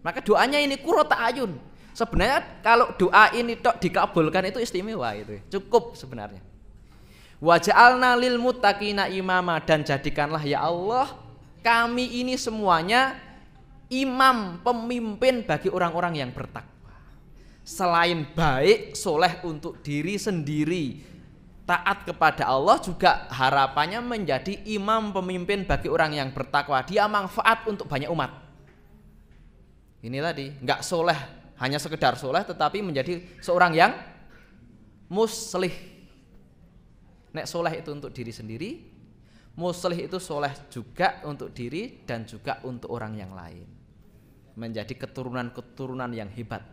Maka doanya ini qurrata ayun. Sebenarnya kalau doa ini tok dikabulkan itu istimewa itu. Cukup sebenarnya. Wa ja'alna lil muttaqina imama, dan jadikanlah ya Allah kami ini semuanya imam, pemimpin bagi orang-orang yang bertakwa. Selain baik, soleh untuk diri sendiri, taat kepada Allah, juga harapannya menjadi imam, pemimpin bagi orang yang bertakwa. Dia manfaat untuk banyak umat. Ini tadi, enggak soleh hanya sekedar soleh, tetapi menjadi seorang yang muslih. Nek soleh itu untuk diri sendiri, muslih itu soleh juga untuk diri dan juga untuk orang yang lain. Menjadi keturunan-keturunan yang hebat.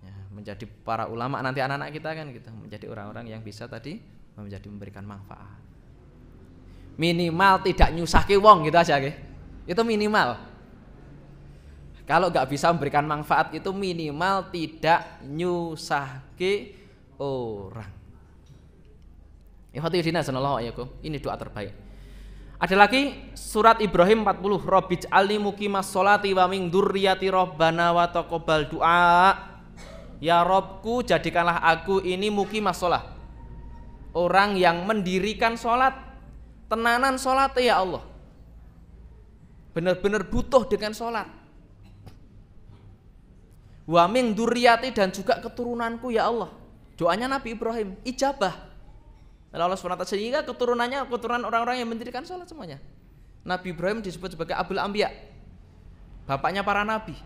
Ya, menjadi para ulama nanti anak-anak kita kan gitu, menjadi orang-orang yang bisa tadi menjadi memberikan manfaat. Minimal tidak nyusahke wong gitu aja ke. Itu minimal. Kalau nggak bisa memberikan manfaat itu minimal tidak nyusahke orang. Ikhwatifidina sallallahu alaihi wasallam, ini doa terbaik. Ada lagi surat Ibrahim 40, Rabbij'alni muqimas sholati wa min dzurriyyati rabbana wa taqabbal du'a. Ya Robku, jadikanlah aku ini muqimas sholat, orang yang mendirikan sholat, tenanan sholat ya Allah, benar-benar butuh dengan sholat. Wa min dzurriyyati, dan juga keturunanku ya Allah. Doanya Nabi Ibrahim ijabah. Allah SWT, sehingga keturunannya keturunan orang-orang yang mendirikan sholat semuanya. Nabi Ibrahim disebut sebagai Abul Anbiya, bapaknya para nabi.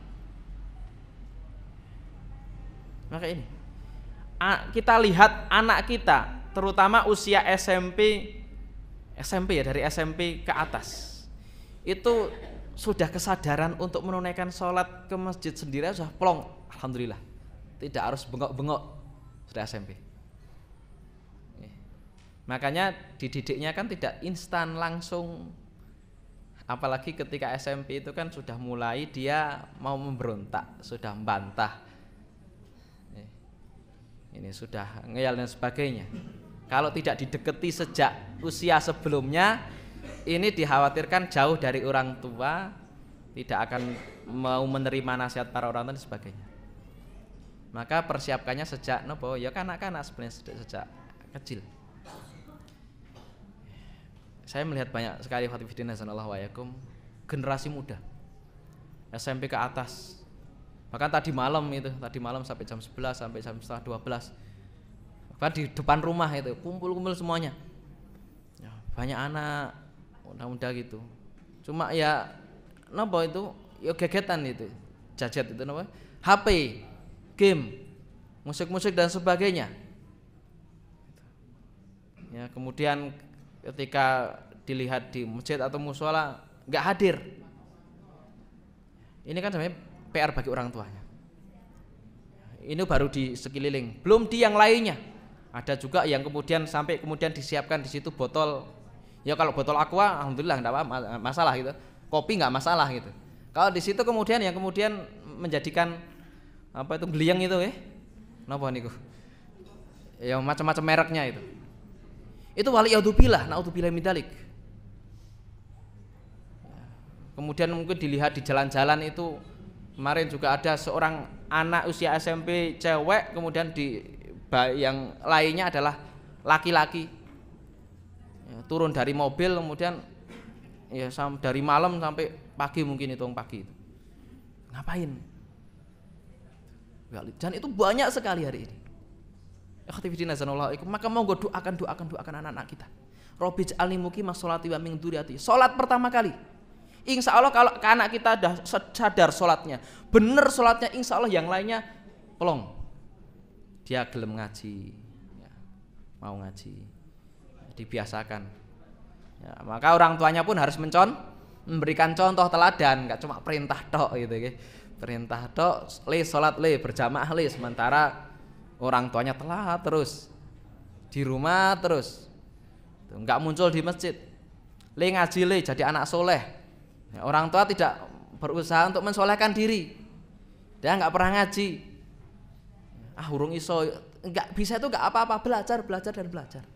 Maka ini kita lihat anak kita, terutama usia SMP ya, dari SMP ke atas, itu sudah kesadaran untuk menunaikan sholat ke masjid sendiri sudah plong, alhamdulillah, tidak harus bengok-bengok, sudah SMP. Makanya dididiknya kan tidak instan langsung, apalagi ketika SMP itu kan sudah mulai dia mau memberontak, sudah membantah, ini sudah ngeyel dan sebagainya. Kalau tidak dideketi sejak usia sebelumnya, ini dikhawatirkan jauh dari orang tua, tidak akan mau menerima nasihat para orang tua dan sebagainya. Maka persiapkannya sejak nopo, ya kanak-kanak sebenarnya sejak kecil. Saya melihat banyak sekali Fatifidina sallallahu alaihi wasallam generasi muda SMP ke atas. Bahkan tadi malam sampai jam 11 sampai jam setengah 12. Bahkan di depan rumah itu kumpul-kumpul semuanya. Ya, banyak anak muda-muda gitu. Cuma ya napa itu ya gegetan itu. Jajet itu napa? HP, game, musik-musik dan sebagainya. Ya, kemudian ketika dilihat di masjid atau mushola nggak hadir, ini kan sebenarnya PR bagi orang tuanya. Ini baru di sekeliling, belum di yang lainnya. Ada juga yang kemudian sampai kemudian disiapkan di situ botol. Ya kalau botol aqua, alhamdulillah nggak apa masalah gitu. Kopi nggak masalah gitu. Kalau di situ kemudian yang kemudian menjadikan apa itu gliyang itu napa niku? Ya macam-macam mereknya itu. Itu waliyadzubillah, naudzubillah min dzalik. Kemudian mungkin dilihat di jalan-jalan itu, kemarin juga ada seorang anak usia SMP cewek, kemudian yang lainnya adalah laki-laki, ya, turun dari mobil kemudian ya dari malam sampai pagi, mungkin itu pagi itu ngapain? Dan itu banyak sekali hari ini. Maka mau gue doakan anak-anak kita. Rabbij'alni muqimas sholati wa min dzurriyyati. Salat pertama kali. Insya Allah kalau anak kita sudah sadar sholatnya, benar sholatnya, insya Allah yang lainnya pelong. Dia gelem ngaji, ya, mau ngaji, dibiasakan. Ya, maka orang tuanya pun harus memberikan contoh teladan, nggak cuma perintah tok gitu, perintah tok, sholat berjamaah sementara orang tuanya telat terus di rumah terus, nggak muncul di masjid, ngaji jadi anak soleh. Ya, orang tua tidak berusaha untuk mensolehkan diri, Dia nggak pernah ngaji. Urung iso, nggak bisa itu nggak apa-apa, belajar dan belajar.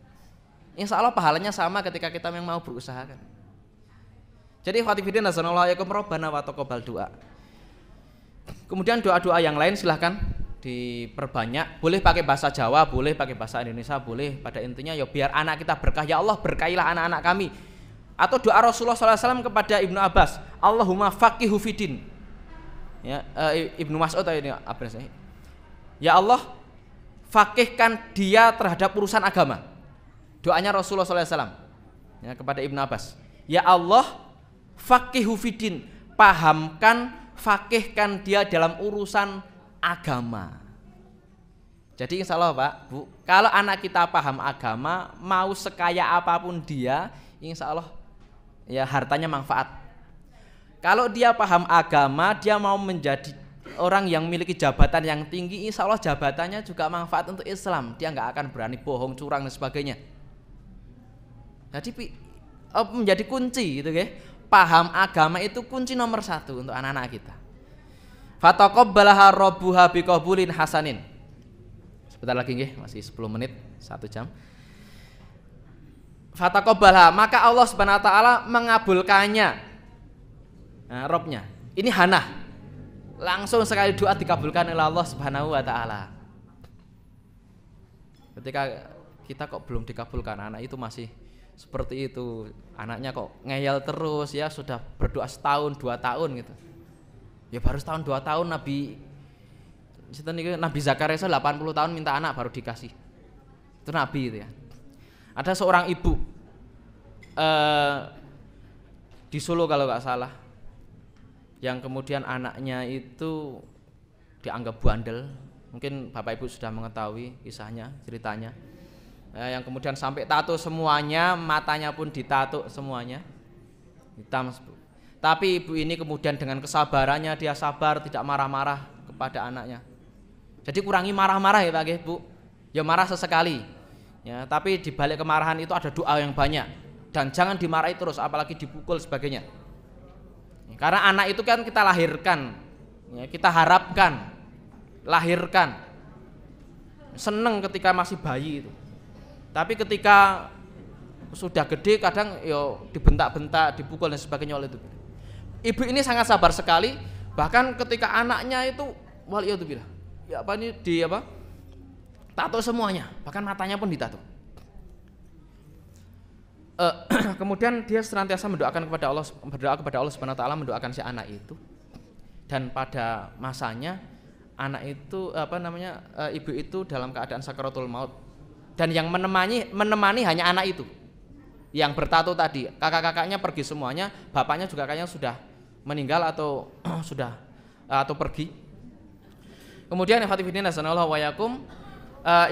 Insya Allah pahalanya sama ketika kita yang mau berusaha kan. Jadi ikhwatifidin nasanallahu Rabbana wa taqabbal doa. Kemudian doa-doa yang lain silahkan diperbanyak. Boleh pakai bahasa Jawa, boleh pakai bahasa Indonesia, boleh. Pada intinya ya biar anak kita berkah. Ya Allah berkahilah anak-anak kami. Atau doa Rasulullah SAW kepada Ibnu Abbas, Allahumma faqihu fidin. Ya, Ibnu Mas'ud ini Abbas. Ya Allah faqihkan dia terhadap urusan agama. Doanya Rasulullah SAW ya, kepada Ibnu Abbas. Ya Allah faqihu fidin, pahamkan, faqihkan dia dalam urusan agama. Jadi insya Allah Pak, Bu, kalau anak kita paham agama, mau sekaya apapun dia, insya Allah ya hartanya manfaat. Kalau dia paham agama, dia mau menjadi orang yang memiliki jabatan yang tinggi, insya Allah jabatannya juga manfaat untuk Islam. Dia nggak akan berani bohong, curang dan sebagainya. Jadi menjadi kunci gitu ya. Paham agama itu kunci nomor 1 untuk anak-anak kita. Fataqabbalaha rabbuha biqabulin hasanin. Sebentar lagi nggih, masih 10 menit, 1 jam. Fataqabbalaha, maka Allah Subhanahu wa taala mengabulkannya. Nah, Robnya. Ini hanah. Langsung sekali doa dikabulkan oleh Allah Subhanahu wa taala. Ketika kita kok belum dikabulkan, anak itu masih seperti itu, anaknya kok ngeyel terus ya, sudah berdoa setahun 2 tahun gitu. Ya baru setahun 2 tahun Nabi Zakaria 80 tahun minta anak baru dikasih. Itu Nabi itu ya. Ada seorang ibu di Solo kalau nggak salah, yang kemudian anaknya itu dianggap bandel. Mungkin Bapak Ibu sudah mengetahui kisahnya, ceritanya. Yang kemudian sampai tato semuanya, matanya pun ditato semuanya, hitam. Tapi ibu ini kemudian dengan kesabarannya, dia sabar, tidak marah-marah kepada anaknya. Jadi kurangi marah-marah ya Pak Bu. Ya marah sesekali. Ya, tapi di balik kemarahan itu ada doa yang banyak, dan jangan dimarahi terus, apalagi dipukul sebagainya. Karena anak itu kan kita lahirkan, ya, kita harapkan, lahirkan, seneng ketika masih bayi itu. Tapi ketika sudah gede kadang yo dibentak-bentak, dipukul dan sebagainya oleh itu. Ibu ini sangat sabar sekali, bahkan ketika anaknya itu waliyadzubillah, ya apa ini di apa? Tato semuanya, bahkan matanya pun ditato. Kemudian dia senantiasa mendoakan kepada Allah, berdoa kepada Allah Subhanahu wa taala, mendoakan si anak itu. Dan pada masanya anak itu ibu itu dalam keadaan sakaratul maut. Dan yang menemani hanya anak itu yang bertato tadi. Kakak-kakaknya pergi semuanya, bapaknya juga kayaknya sudah meninggal atau atau pergi. Kemudian ikhwatifidin nasanallahu wa yakum,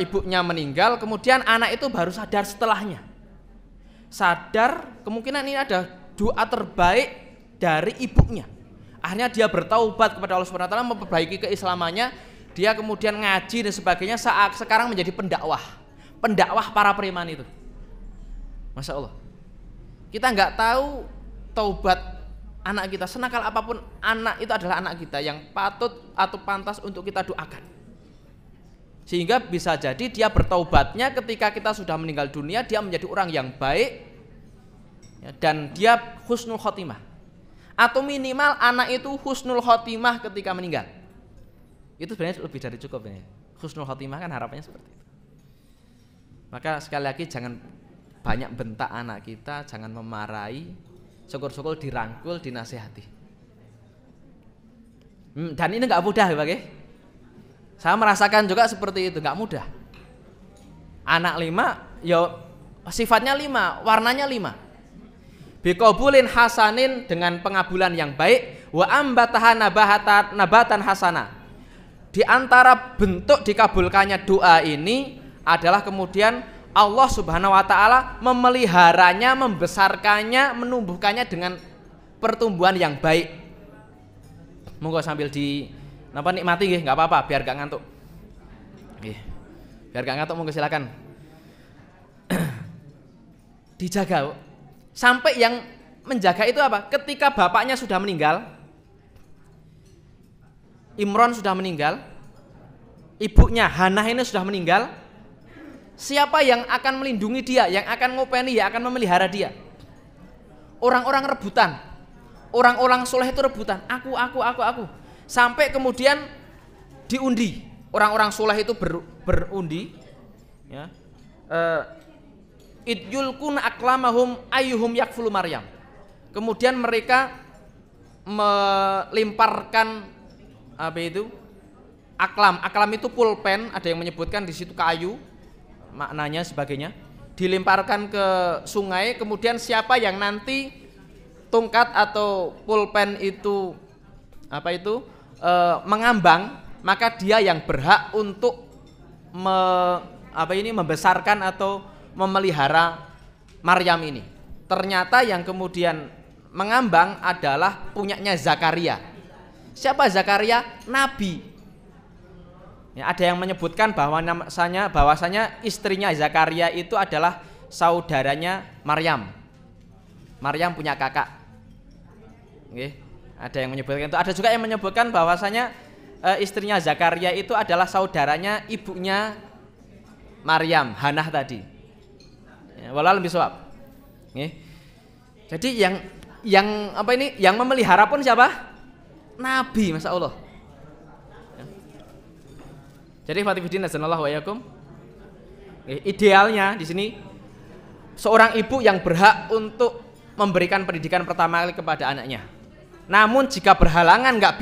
ibunya meninggal, kemudian anak itu baru sadar setelahnya. Sadar kemungkinan ini ada doa terbaik dari ibunya. Akhirnya dia bertaubat kepada Allah Subhanahu wa taala, memperbaiki keislamannya. Dia kemudian ngaji dan sebagainya, sekarang menjadi pendakwah para preman itu. Masya Allah. Kita nggak tahu taubat anak kita, senakal apapun anak itu adalah anak kita yang patut atau pantas untuk kita doakan. Sehingga bisa jadi dia bertaubatnya ketika kita sudah meninggal dunia, dia menjadi orang yang baik ya, dan dia husnul khotimah. Atau minimal anak itu husnul khotimah ketika meninggal. Itu sebenarnya lebih dari cukup ya. Husnul khotimah kan harapannya seperti itu. Maka sekali lagi jangan banyak bentak anak kita, jangan memarahi, syukur-syukur dirangkul, dinasihati. Dan ini nggak mudah ya Pak. Saya merasakan juga seperti itu, nggak mudah. Anak 5, ya sifatnya 5, warnanya 5. Biqabulin hasanin, dengan pengabulan yang baik, wa ambataha nabatan hasana. Di antara bentuk dikabulkannya doa ini adalah kemudian Allah Subhanahu wa taala memeliharanya, membesarkannya, menumbuhkannya dengan pertumbuhan yang baik. Monggo sambil nikmati nggih, enggak apa-apa biar gak ngantuk. Nggih. Biar gak ngantuk monggo silakan. Dijaga. Sampai yang menjaga itu apa? Ketika bapaknya sudah meninggal, Imron sudah meninggal, ibunya Hannah ini sudah meninggal, siapa yang akan melindungi dia, yang akan ngopeni, yang akan memelihara dia? Orang-orang rebutan, orang-orang soleh itu rebutan, aku. Sampai kemudian diundi, orang-orang soleh itu berundi, ya. Idyulkun aklamahum ayyuhum yakfulu Maryam. Kemudian mereka melemparkan apa itu? Aklam. Aklam itu pulpen, ada yang menyebutkan di situ kayu, maknanya sebagainya. Dilemparkan ke sungai, kemudian siapa yang nanti tongkat atau pulpen itu apa itu mengambang, maka dia yang berhak untuk membesarkan atau memelihara Maryam ini. Ternyata yang kemudian mengambang adalah punyanya Zakaria. Siapa Zakaria? Nabi. Ya, ada yang menyebutkan bahwasanya istrinya Zakaria itu adalah saudaranya Maryam. Maryam punya kakak. Oke. Ada yang menyebutkan itu. Ada juga yang menyebutkan bahwasanya istrinya Zakaria itu adalah saudaranya ibunya Maryam, Hannah tadi. Ya, walal bisawab. Oke. Jadi yang memelihara pun siapa? Nabi, masya Allah. Jadi fatibidin azanallahu wa yakum. Idealnya di sini seorang ibu yang berhak untuk memberikan pendidikan pertama kali kepada anaknya. Namun jika berhalangan nggak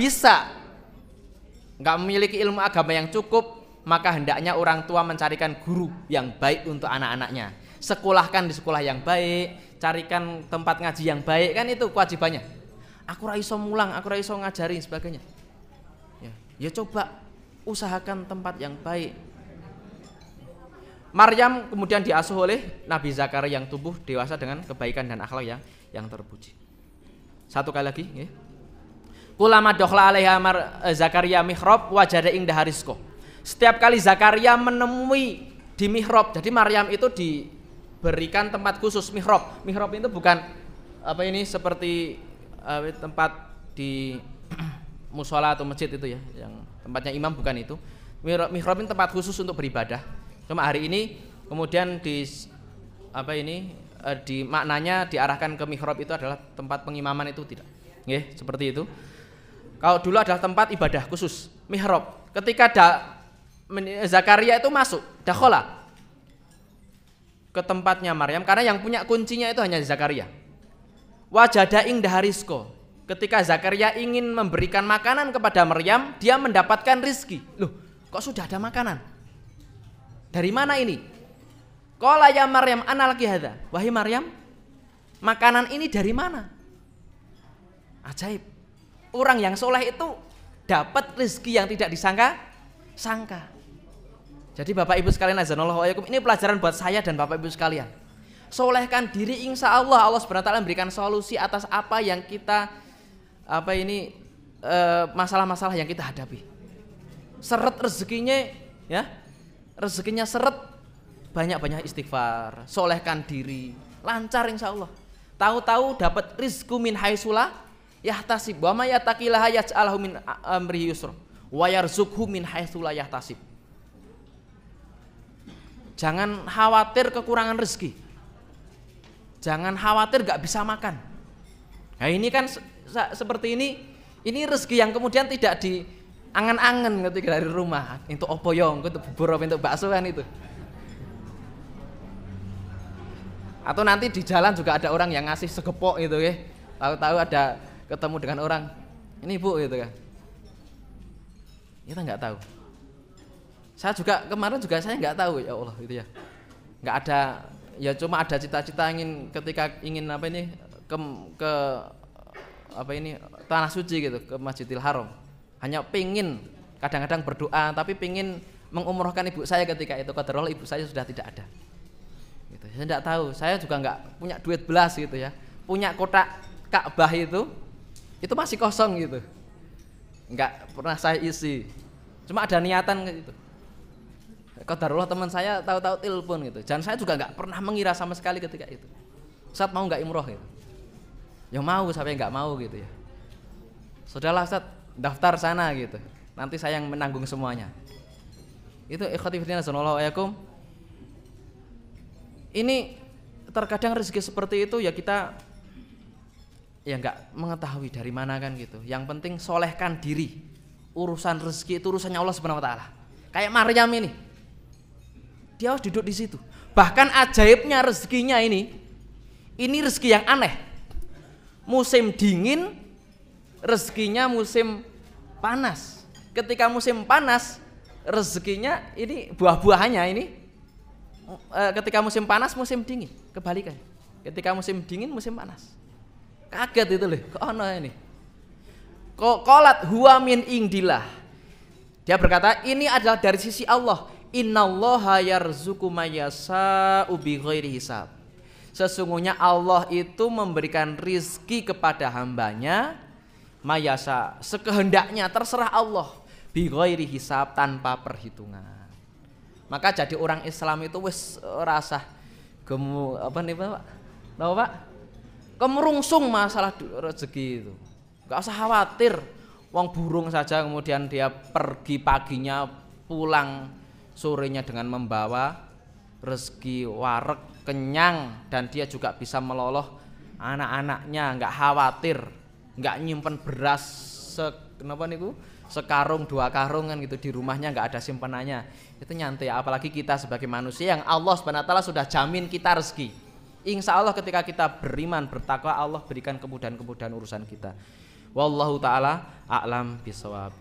memiliki ilmu agama yang cukup, maka hendaknya orang tua mencarikan guru yang baik untuk anak-anaknya. Sekolahkan di sekolah yang baik, carikan tempat ngaji yang baik, kan itu kewajibannya. Aku ra iso mulang, aku ra iso ngajari sebagainya. Ya coba usahakan tempat yang baik. Maryam kemudian diasuh oleh Nabi Zakaria yang tumbuh dewasa dengan kebaikan dan akhlak yang terpuji. Satu kali lagi, ya. Kulama dokhla alaiha Zakaria mihrab wajada indaha rizqah. Setiap kali Zakaria menemui di mihrab, jadi Maryam itu diberikan tempat khusus mihrab. Mihrab itu bukan seperti tempat di musola atau masjid itu ya, yang tempatnya imam, bukan itu. Mihrab ini tempat khusus untuk beribadah. Cuma hari ini kemudian maknanya diarahkan ke mihrab itu adalah tempat pengimaman, itu tidak. Nggih, seperti itu. Kalau dulu adalah tempat ibadah khusus, mihrab. Ketika Zakaria itu masuk, dakhala ke tempatnya Maryam, karena yang punya kuncinya itu hanya Zakaria. Wajada indaha rizqah. Ketika Zakaria ingin memberikan makanan kepada Maryam, dia mendapatkan rizki. Loh, kok sudah ada makanan? Dari mana ini? Qala ya Maryam analaki hadza. Wahai Maryam, makanan ini dari mana? Ajaib. Orang yang soleh itu dapat rizki yang tidak disangka-sangka. Jadi Bapak Ibu sekalian, azanallahu wa yakum, ini pelajaran buat saya dan Bapak Ibu sekalian. Solehkan diri, insya Allah SWT memberikan solusi atas apa yang kita masalah-masalah yang kita hadapi. Seret rezekinya, ya, rezekinya seret, banyak-banyak istighfar, solehkan diri, lancar insya Allah. Tahu-tahu dapat rizku min haitsula yahtasib, wa may yattaqillaha yaj'alhu min amrihi yusra wa yarzuqhu min haitsula yahtasib. Jangan khawatir kekurangan rezeki. Jangan khawatir gak bisa makan. Nah ini kan seperti ini rezeki yang kemudian tidak diangan-angan ketika dari rumah. Untuk opo yo, untuk bubur, untuk bakso kan itu. Atau nanti di jalan juga ada orang yang ngasih segepok gitu ya. Tahu-tahu ada ketemu dengan orang, ini Bu gitu kan. Kita nggak tahu. Saya juga kemarin saya nggak tahu, ya Allah gitu ya. Nggak ada. Ya cuma ada cita-cita ketika ingin ke tanah suci gitu, ke Masjidil Haram. Hanya pingin kadang-kadang berdoa, tapi pingin mengumrohkan ibu saya ketika itu. Qadarullah ibu saya sudah tidak ada. Gitu. Saya tidak tahu. Saya juga nggak punya duit belas gitu ya. Punya kotak Ka'bah itu masih kosong gitu. Nggak pernah saya isi. Cuma ada niatan gitu. Qadarullah teman saya tahu-tahu telepon gitu. Dan saya juga nggak pernah mengira sama sekali ketika itu. Ustaz mau nggak imroh gitu? Ya mau, sampai nggak mau gitu ya. Sudahlah Ustaz, daftar sana gitu. nanti saya yang menanggung semuanya. Itu ikhwati fillah sallallahu alaihi wasallam. Ini terkadang rezeki seperti itu ya kita ya nggak mengetahui dari mana kan gitu. Yang penting solehkan diri. Urusan rezeki itu urusannya Allah Subhanahu wa taala. Kayak Maryam ini. Dia harus duduk di situ. Bahkan ajaibnya rezekinya ini rezeki yang aneh. Musim dingin rezekinya musim panas. Ketika musim panas rezekinya ini buah-buahannya ini ketika musim panas musim dingin, kebalikan. Ketika musim dingin musim panas. Kaget itu loh, kok ono ini. Kok qalat huwa min indillah. Dia berkata, ini adalah dari sisi Allah. Innallaha yarzuqu may yasha'u bighairi hisab. Sesungguhnya Allah itu memberikan rizki kepada hambanya mayasa sekehendaknya, terserah Allah, bighairi hisab, tanpa perhitungan. Maka jadi orang Islam itu wis rasa apa nih Pak? Tahu Pak? Kemerungsung masalah rezeki itu. Enggak usah khawatir. Wong burung saja kemudian dia pergi paginya pulang sorenya dengan membawa rezeki wareg kenyang dan dia juga bisa meloloh anak-anaknya, enggak khawatir, enggak nyimpen beras kenapa niku? Sekarung 2 karung kan gitu di rumahnya nggak ada simpenannya, itu nyantai. Apalagi kita sebagai manusia yang Allah Subhanahu wa taala sudah jamin kita rezeki. Insya Allah ketika kita beriman bertakwa Allah berikan kemudahan-kemudahan urusan kita. Wallahu taala a'lam bishawab.